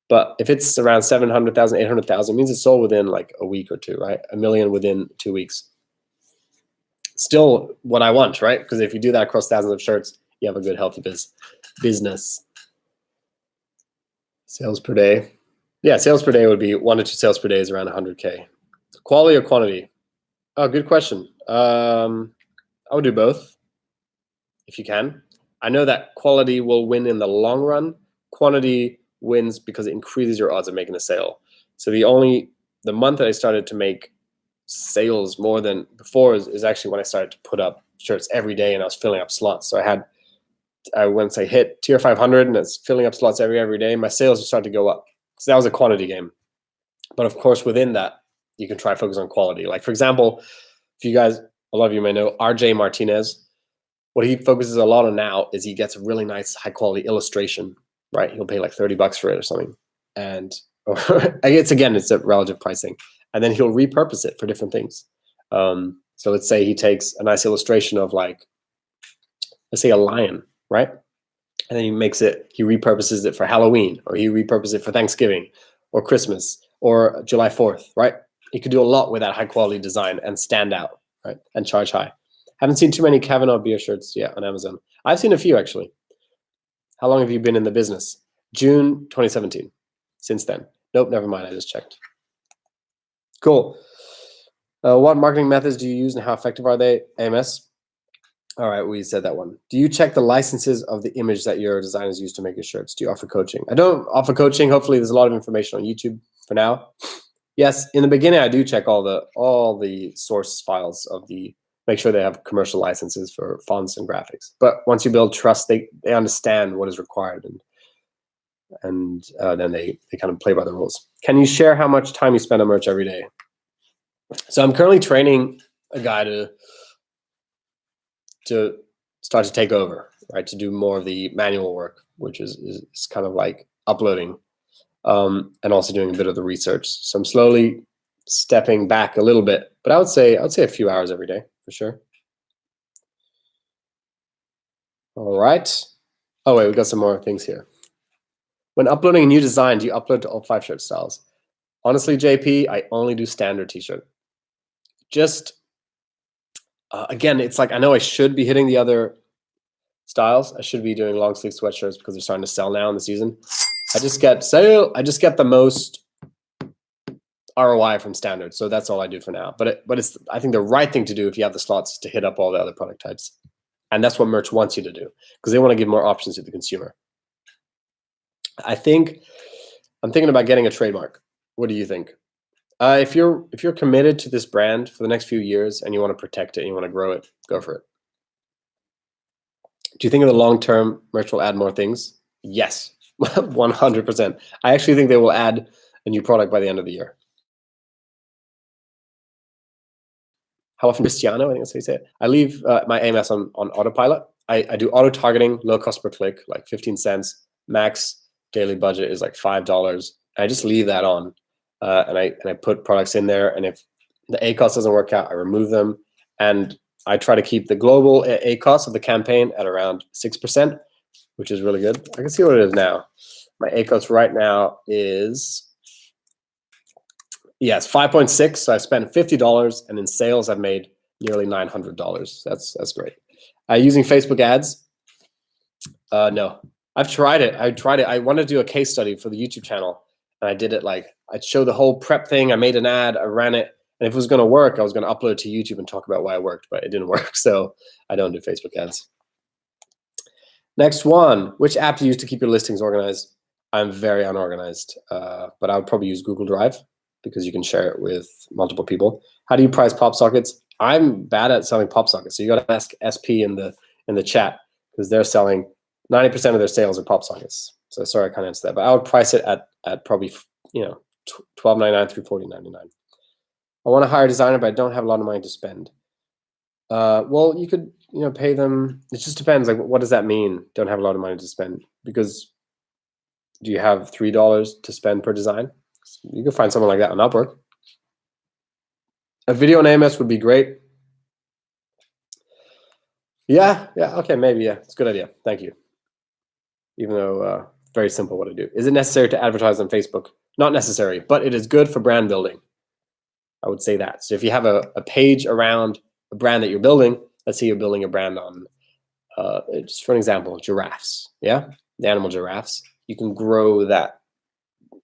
[SPEAKER 1] But if it's around 700,000, 800,000, it means it's sold within like a week or two, right? 1 million within 2 weeks. Still what I want, right? Because if you do that across thousands of shirts, you have a good, healthy business. Sales per day. Yeah, sales per day would be 1 to 2 sales per day is around 100K. Quality or quantity? Oh, good question. I would do both if you can. I know that quality will win in the long run. Quantity wins because it increases your odds of making a sale. So the month that I started to make sales more than before is actually when I started to put up shirts every day and I was filling up slots. So once I hit tier 500 and it's filling up slots every day, my sales started to go up. So that was a quantity game. But of course, within that, you can try focus on quality. Like for example, if you guys, a lot of you may know RJ Martinez, what he focuses a lot on now is he gets a really nice high quality illustration, right? He'll pay like $30 for it or something. And it's a relative pricing. And then he'll repurpose it for different things. So let's say he takes a nice illustration of like, let's say a lion, right? And then he repurposes it for Halloween, or he repurposes it for Thanksgiving or Christmas or July 4th, right? You could do a lot with that high quality design and stand out, right? And charge high. Haven't seen too many Kavanaugh beer shirts yet on Amazon. I've seen a few actually. How long have you been in the business? June 2017. Since then. Nope, never mind. I just checked. Cool. What marketing methods do you use and how effective are they? AMS. All right, we said that one. Do you check the licenses of the image that your designers use to make your shirts? Do you offer coaching? I don't offer coaching. Hopefully there's a lot of information on YouTube for now. Yes, in the beginning I do check all the source files of the, make sure they have commercial licenses for fonts and graphics. But once you build trust, they understand what is required, and then they kind of play by the rules. Can you share how much time you spend on merch every day? So I'm currently training a guy to start to take over, right? To do more of the manual work, which is kind of like uploading, and also doing a bit of the research. So I'm slowly stepping back a little bit, but I would say a few hours every day for sure. All right. Oh wait, we got some more things here. When uploading a new design, do you upload to all 5 shirt styles? Honestly, JP, I only do standard t-shirt. Just again, it's like I know I should be hitting the other styles. I should be doing long sleeve sweatshirts because they're starting to sell now in the season. I just get the most ROI from standard, so that's all I do for now. But it's I think the right thing to do if you have the slots is to hit up all the other product types, and that's what merch wants you to do because they want to give more options to the consumer. I'm thinking about getting a trademark. What do you think? If you're committed to this brand for the next few years and you want to protect it and you want to grow it, go for it. Do you think in the long term merch will add more things? Yes, 100%. I actually think they will add a new product by the end of the year. How often? Cristiano, I think that's how you say it. I leave my AMS on autopilot. I do auto targeting, low cost per click, like 15 cents. Max daily budget is like $5. I just leave that on, and I put products in there. And if the ACoS doesn't work out, I remove them. And I try to keep the global ACoS of the campaign at around 6%, which is really good. I can see what it is now. My ACoS right now is, yeah, it's 5.6. So I spent $50, and in sales I've made nearly $900. That's great. Using Facebook ads? No, I've tried it. I wanted to do a case study for the YouTube channel, and I did it like I'd show the whole prep thing. I made an ad, I ran it, and if it was going to work, I was going to upload it to YouTube and talk about why it worked, but it didn't work. So I don't do Facebook ads. Next one, which app do you use to keep your listings organized? I'm very unorganized, but I would probably use Google Drive because you can share it with multiple people. How do you price pop sockets? I'm bad at selling pop sockets, so you got to ask SP in the chat because they're selling 90% of their sales are pop sockets. So sorry, I can't answer that, but I would price it at probably $12.99 through $14.99. I want to hire a designer, but I don't have a lot of money to spend. Well, you could pay them. It just depends. Like, what does that mean? Don't have a lot of money to spend? Because do you have $3 to spend per design? You can find someone like that on Upwork. A video on AMS would be great. Yeah, okay, maybe, yeah. It's a good idea. Thank you. Even though very simple what I do. Is it necessary to advertise on Facebook? Not necessary, but it is good for brand building. I would say that. So if you have a page around a brand that you're building, let's say you're building a brand on, just for an example, giraffes, yeah? The animal giraffes. You can grow that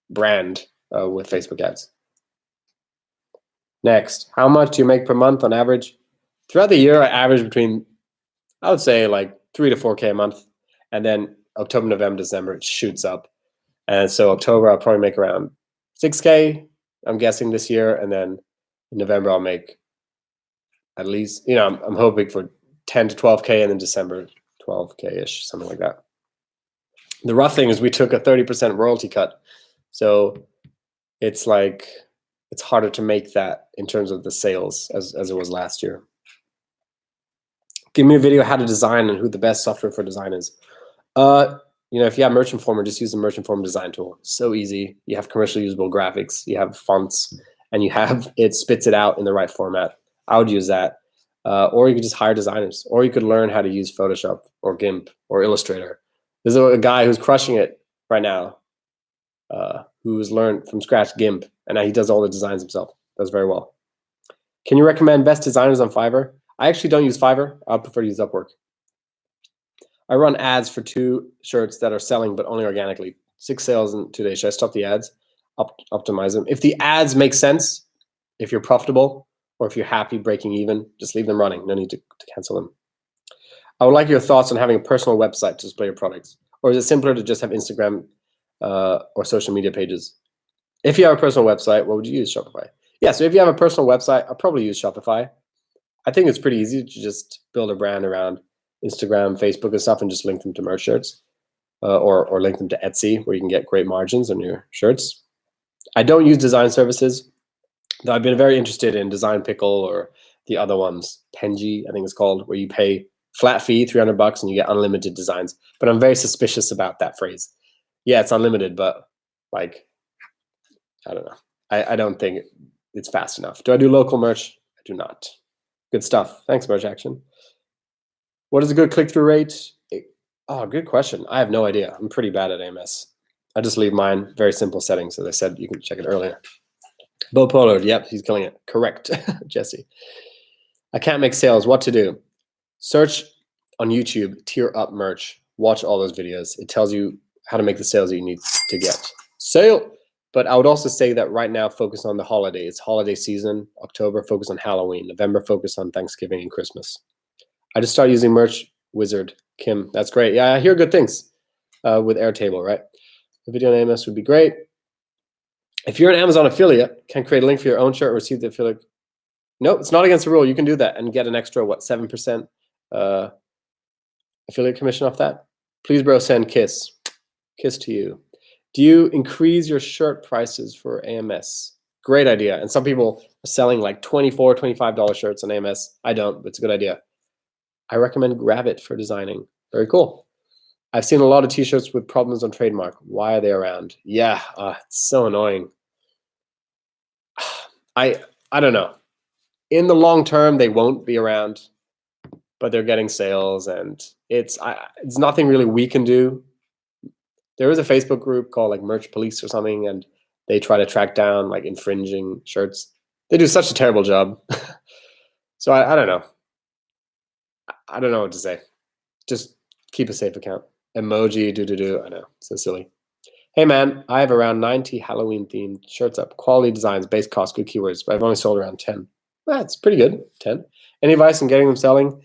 [SPEAKER 1] brand with Facebook ads. Next, how much do you make per month on average? Throughout the year, I average between, I would say like 3 to 4K a month. And then October, November, December, it shoots up. And so October, I'll probably make around 6K, I'm guessing this year. And then in November, I'll make at least, I'm hoping for 10 to 12K, and then December, 12K-ish, something like that. The rough thing is we took a 30% royalty cut. So it's like, it's harder to make that in terms of the sales as it was last year. Give me a video how to design and who the best software for design is. If you have Merchant Former, just use the Merchant Former design tool. So easy. You have commercially usable graphics, you have fonts, and it spits it out in the right format. I would use that. Or you could just hire designers, or you could learn how to use Photoshop or GIMP or Illustrator. There's a guy who's crushing it right now, who's learned from scratch GIMP, and now he does all the designs himself. Does very well. Can you recommend best designers on Fiverr? I actually don't use Fiverr. I prefer to use Upwork. I run ads for 2 shirts that are selling, but only organically. 6 sales in 2 days. Should I stop the ads? Optimize them. If the ads make sense, if you're profitable, or if you're happy breaking even, just leave them running. No need to cancel them. I would like your thoughts on having a personal website to display your products. Or is it simpler to just have Instagram or social media pages? If you have a personal website, what would you use? Shopify. Yeah, so if you have a personal website, I'll probably use Shopify. I think it's pretty easy to just build a brand around Instagram, Facebook, and stuff, and just link them to merch shirts, or link them to Etsy, where you can get great margins on your shirts. I don't use design services, though I've been very interested in Design Pickle or the other ones, Penji, I think it's called, where you pay flat fee, $300, and you get unlimited designs. But I'm very suspicious about that phrase. Yeah, it's unlimited, but like, I don't know. I don't think it's fast enough. Do I do local merch? I do not. Good stuff. Thanks, Merch Action. What is a good click-through rate? Oh, good question. I have no idea. I'm pretty bad at AMS. I just leave mine. Very simple settings. As I said, you can check it earlier. Bo Pollard. Yep, he's killing it. Correct, Jesse. I can't make sales. What to do? Search on YouTube, tier up merch. Watch all those videos. It tells you how to make the sales that you need to get. Sale. But I would also say that right now, focus on the holidays. Holiday season, October, focus on Halloween. November, focus on Thanksgiving and Christmas. I just started using Merch Wizard. Kim, that's great. Yeah, I hear good things with Airtable, right? The video on AMS would be great. If you're an Amazon affiliate, can create a link for your own shirt or receive the affiliate. No, it's not against the rule. You can do that and get an extra, 7% affiliate commission off that? Please, bro, send kiss. Kiss to you. Do you increase your shirt prices for AMS? Great idea. And some people are selling like $24, $25 shirts on AMS. I don't, but it's a good idea. I recommend Gravit for designing. Very cool. I've seen a lot of t-shirts with problems on trademark. Why are they around? Yeah, it's so annoying. I don't know. In the long term, they won't be around, but they're getting sales, and it's nothing really we can do. There is a Facebook group called like Merch Police or something, and they try to track down like infringing shirts. They do such a terrible job. So I don't know. I don't know what to say. Just keep a safe account. Emoji, do. I know, so silly. Hey man, I have around 90 Halloween themed shirts up. Quality designs, base cost, good keywords, but I've only sold around 10. That's pretty good, 10. Any advice on getting them selling?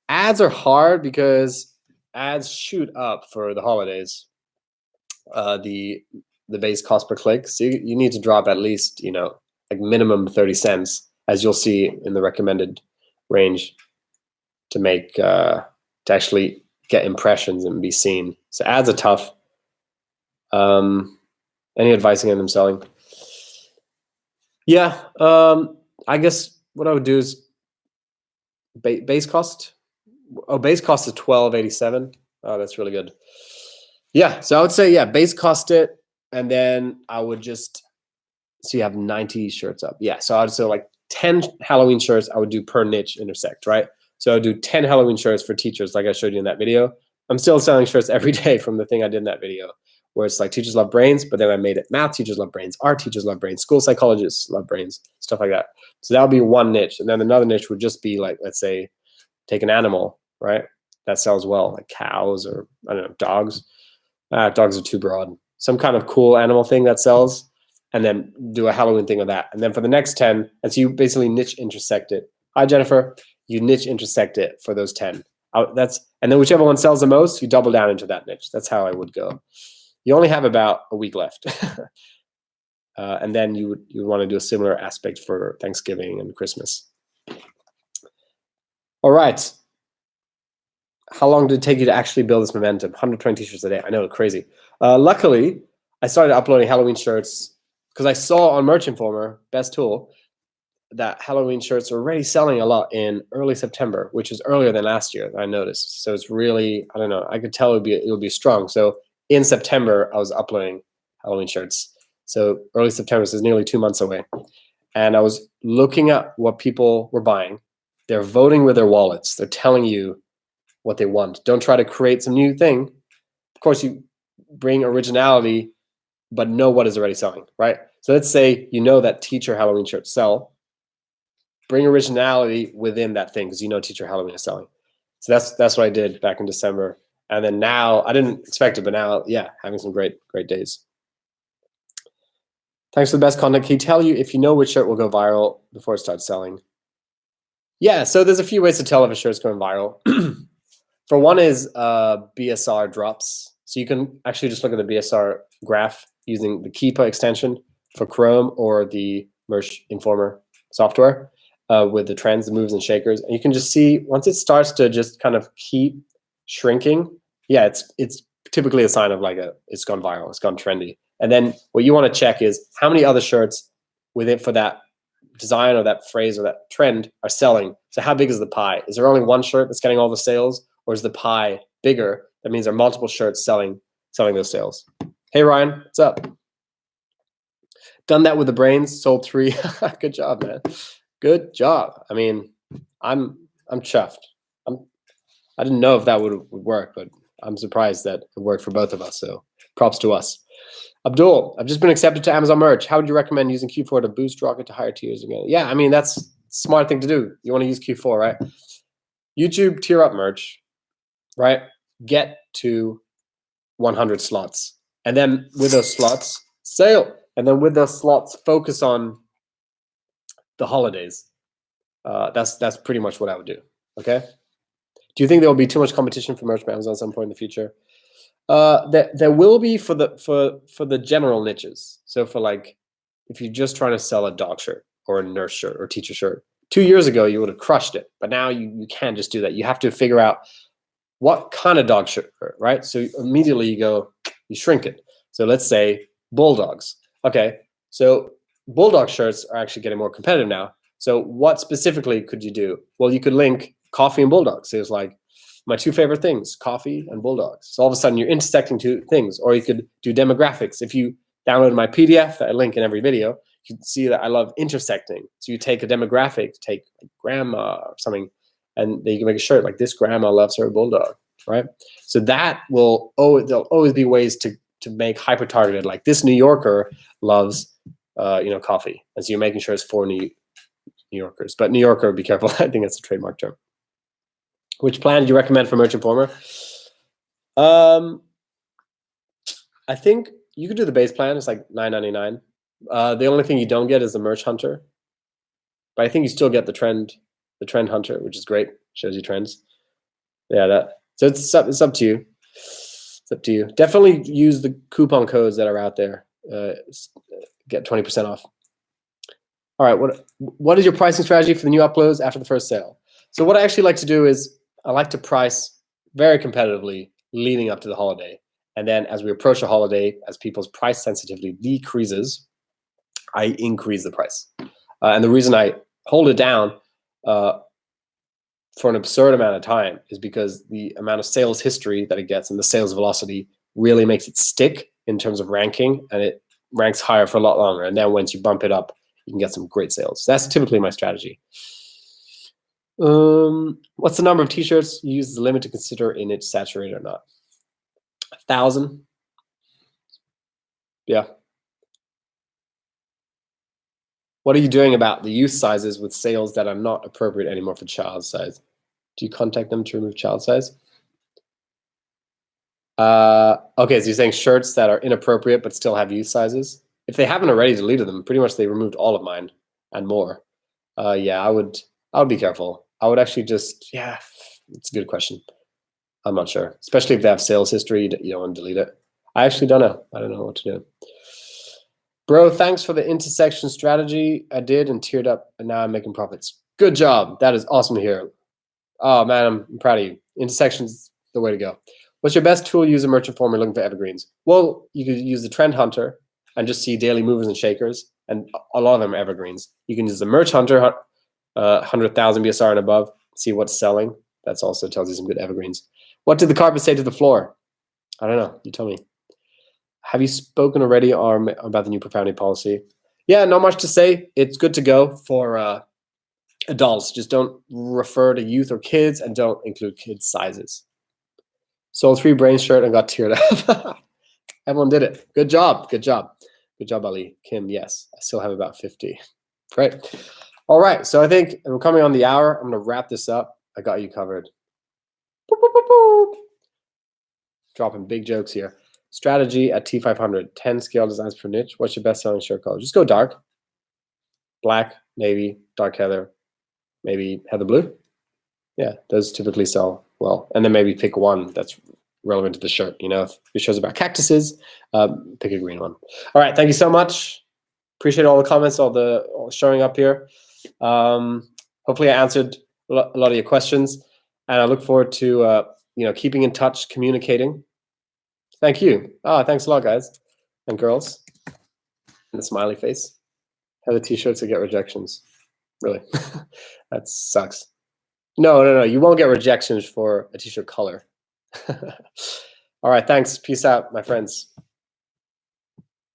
[SPEAKER 1] Ads are hard because ads shoot up for the holidays. The base cost per click. So you need to drop at least, like minimum 30 cents, as you'll see in the recommended range, to make to actually get impressions and be seen. So ads are tough. Any advice on them selling? Yeah, I guess what I would do is base cost. Oh, base cost is $12.87. Oh, that's really good. Yeah, so I would say, base cost it, and then I would just, so you have 90 shirts up. Yeah, so I would say like 10 Halloween shirts I would do per niche intersect, right? So I would do 10 Halloween shirts for teachers like I showed you in that video. I'm still selling shirts every day from the thing I did in that video, where it's like teachers love brains, but then I made it math teachers love brains, art teachers love brains, school psychologists love brains, stuff like that. So that would be one niche. And then another niche would just be like, let's say, take an animal, right? That sells well, like cows or, I don't know, dogs. Dogs are too broad. Some kind of cool animal thing that sells, and then do a Halloween thing with that. And then for the next 10, and so you basically niche intersect it. Hi, Jennifer. You niche intersect it for those 10. And then whichever one sells the most, you double down into that niche. That's how I would go. You only have about a week left. And then you would want to do a similar aspect for Thanksgiving and Christmas. All right. How long did it take you to actually build this momentum? 120 t-shirts a day. I know, crazy. Luckily, I started uploading Halloween shirts because I saw on Merch Informer, best tool, that Halloween shirts are already selling a lot in early September, which is earlier than last year, I noticed. So it's really, I don't know, I could tell it would be strong. So in September, I was uploading Halloween shirts. So early September, so it's nearly 2 months away. And I was looking at what people were buying. They're voting with their wallets. They're telling you what they want. Don't try to create some new thing. Of course, you bring originality, but know what is already selling, right? So let's say you know that teacher Halloween shirts sell. Bring originality within that thing because you know teacher Halloween is selling. So that's what I did back in December. And then now, I didn't expect it, but now, having some great days. Thanks for the best content. Can you tell you if you know which shirt will go viral before it starts selling? Yeah, so there's a few ways to tell if a shirt's going viral. For one is BSR drops. So you can actually just look at the BSR graph using the Keepa extension for Chrome or the Merch Informer software with the trends, the moves and shakers. And you can just see once it starts to just kind of keep shrinking, yeah, it's typically a sign of like it's gone viral, it's gone trendy. And then what you want to check is how many other shirts with it for that design or that phrase or that trend are selling. So how big is the pie? Is there only one shirt that's getting all the sales, or is the pie bigger? That means there are multiple shirts selling those sales. Hey Ryan, what's up? Done that with the brains, sold 3. Good job, man. Good job. I mean, I'm chuffed. I didn't know if that would work, but I'm surprised that it worked for both of us. So props to us. Abdul, I've just been accepted to Amazon Merch. How would you recommend using Q4 to boost rocket to higher tiers again? Yeah, I mean, that's a smart thing to do. You want to use Q4, right? YouTube tier up merch, right? Get to 100 slots. And then with those slots, sale. And then with those slots, focus on the holidays. That's pretty much what I would do, okay? Do you think there will be too much competition for merch by Amazon at some point in the future? There will be for the general niches. So for like, if you're just trying to sell a dog shirt or a nurse shirt or teacher shirt, 2 years ago you would have crushed it, but now you can't just do that. You have to figure out what kind of dog shirt, right? So immediately you shrink it. So let's say bulldogs. Okay, so bulldog shirts are actually getting more competitive now. So what specifically could you do? Well, you could link coffee and bulldogs. So it's like my 2 favorite things, coffee and bulldogs. So all of a sudden you're intersecting 2 things. Or you could do demographics. If you download my PDF that I link in every video, you can see that I love intersecting. So you take a demographic, take like grandma or something, and then you can make a shirt like this grandma loves her bulldog, right? So that there'll always be ways to make hyper targeted, like this New Yorker loves coffee. And so you're making sure it's for New Yorkers. But New Yorker, be careful. I think that's a trademark term. Which plan do you recommend for Merch Informer? I think you could do the base plan. It's like $9.99. The only thing you don't get is the Merch Hunter, but I think you still get the Trend Hunter, which is great. Shows you trends. Yeah, so it's up to you. It's up to you. Definitely use the coupon codes that are out there. Get 20% off. All right, what is your pricing strategy for the new uploads after the first sale? So what I actually like to do is I like to price very competitively leading up to the holiday. And then as we approach the holiday, as people's price sensitivity decreases, I increase the price. And the reason I hold it down for an absurd amount of time is because the amount of sales history that it gets and the sales velocity really makes it stick in terms of ranking, and it ranks higher for a lot longer. And then once you bump it up, you can get some great sales. So that's typically my strategy. What's the number of t-shirts you use as a limit to consider in it saturated or not? 1,000. Yeah. What are you doing about the youth sizes with sales that are not appropriate anymore for child size? Do you contact them to remove child size? Okay, so you're saying shirts that are inappropriate but still have youth sizes? If they haven't already deleted them, pretty much they removed all of mine and more. Yeah, I would be careful. I would actually it's a good question. I'm not sure, especially if they have sales history, you don't want to delete it. I actually don't know. I don't know what to do. Bro, thanks for the intersection strategy. I did and tiered up, and now I'm making profits. Good job. That is awesome to hear. Oh man, I'm proud of you. Intersection's the way to go. What's your best tool to use in Merch Informer looking for evergreens? Well, you could use the Trend Hunter and just see daily movers and shakers, and a lot of them are evergreens. You can use the Merch Hunter, 100,000 BSR and above, see what's selling. That's also tells you some good evergreens. What did the carpet say to the floor? I don't know. You tell me. Have you spoken already about the new profanity policy? Yeah, not much to say. It's good to go for adults. Just don't refer to youth or kids, and don't include kids' sizes. Sold 3 brain shirt and got tiered up. Everyone did it. Good job. Good job. Good job, Ali. Kim, yes. I still have about 50. Great. All right. So I think we're coming on the hour. I'm going to wrap this up. I got you covered. Boop, boop, boop, boop. Dropping big jokes here. Strategy at T500. 10 scale designs per niche. What's your best-selling shirt color? Just go dark. Black, navy, dark heather, maybe heather blue. Yeah, those typically sell well, and then maybe pick one that's relevant to the shirt. You know, if your show's about cactuses, pick a green one. All right, thank you so much. Appreciate all the comments, all showing up here. Hopefully, I answered a lot of your questions, and I look forward to keeping in touch, communicating. Thank you. Thanks a lot, guys and girls. And the smiley face. Have the t-shirts that get rejections. Really, that sucks. No. You won't get rejections for a t-shirt color. All right, thanks. Peace out, my friends.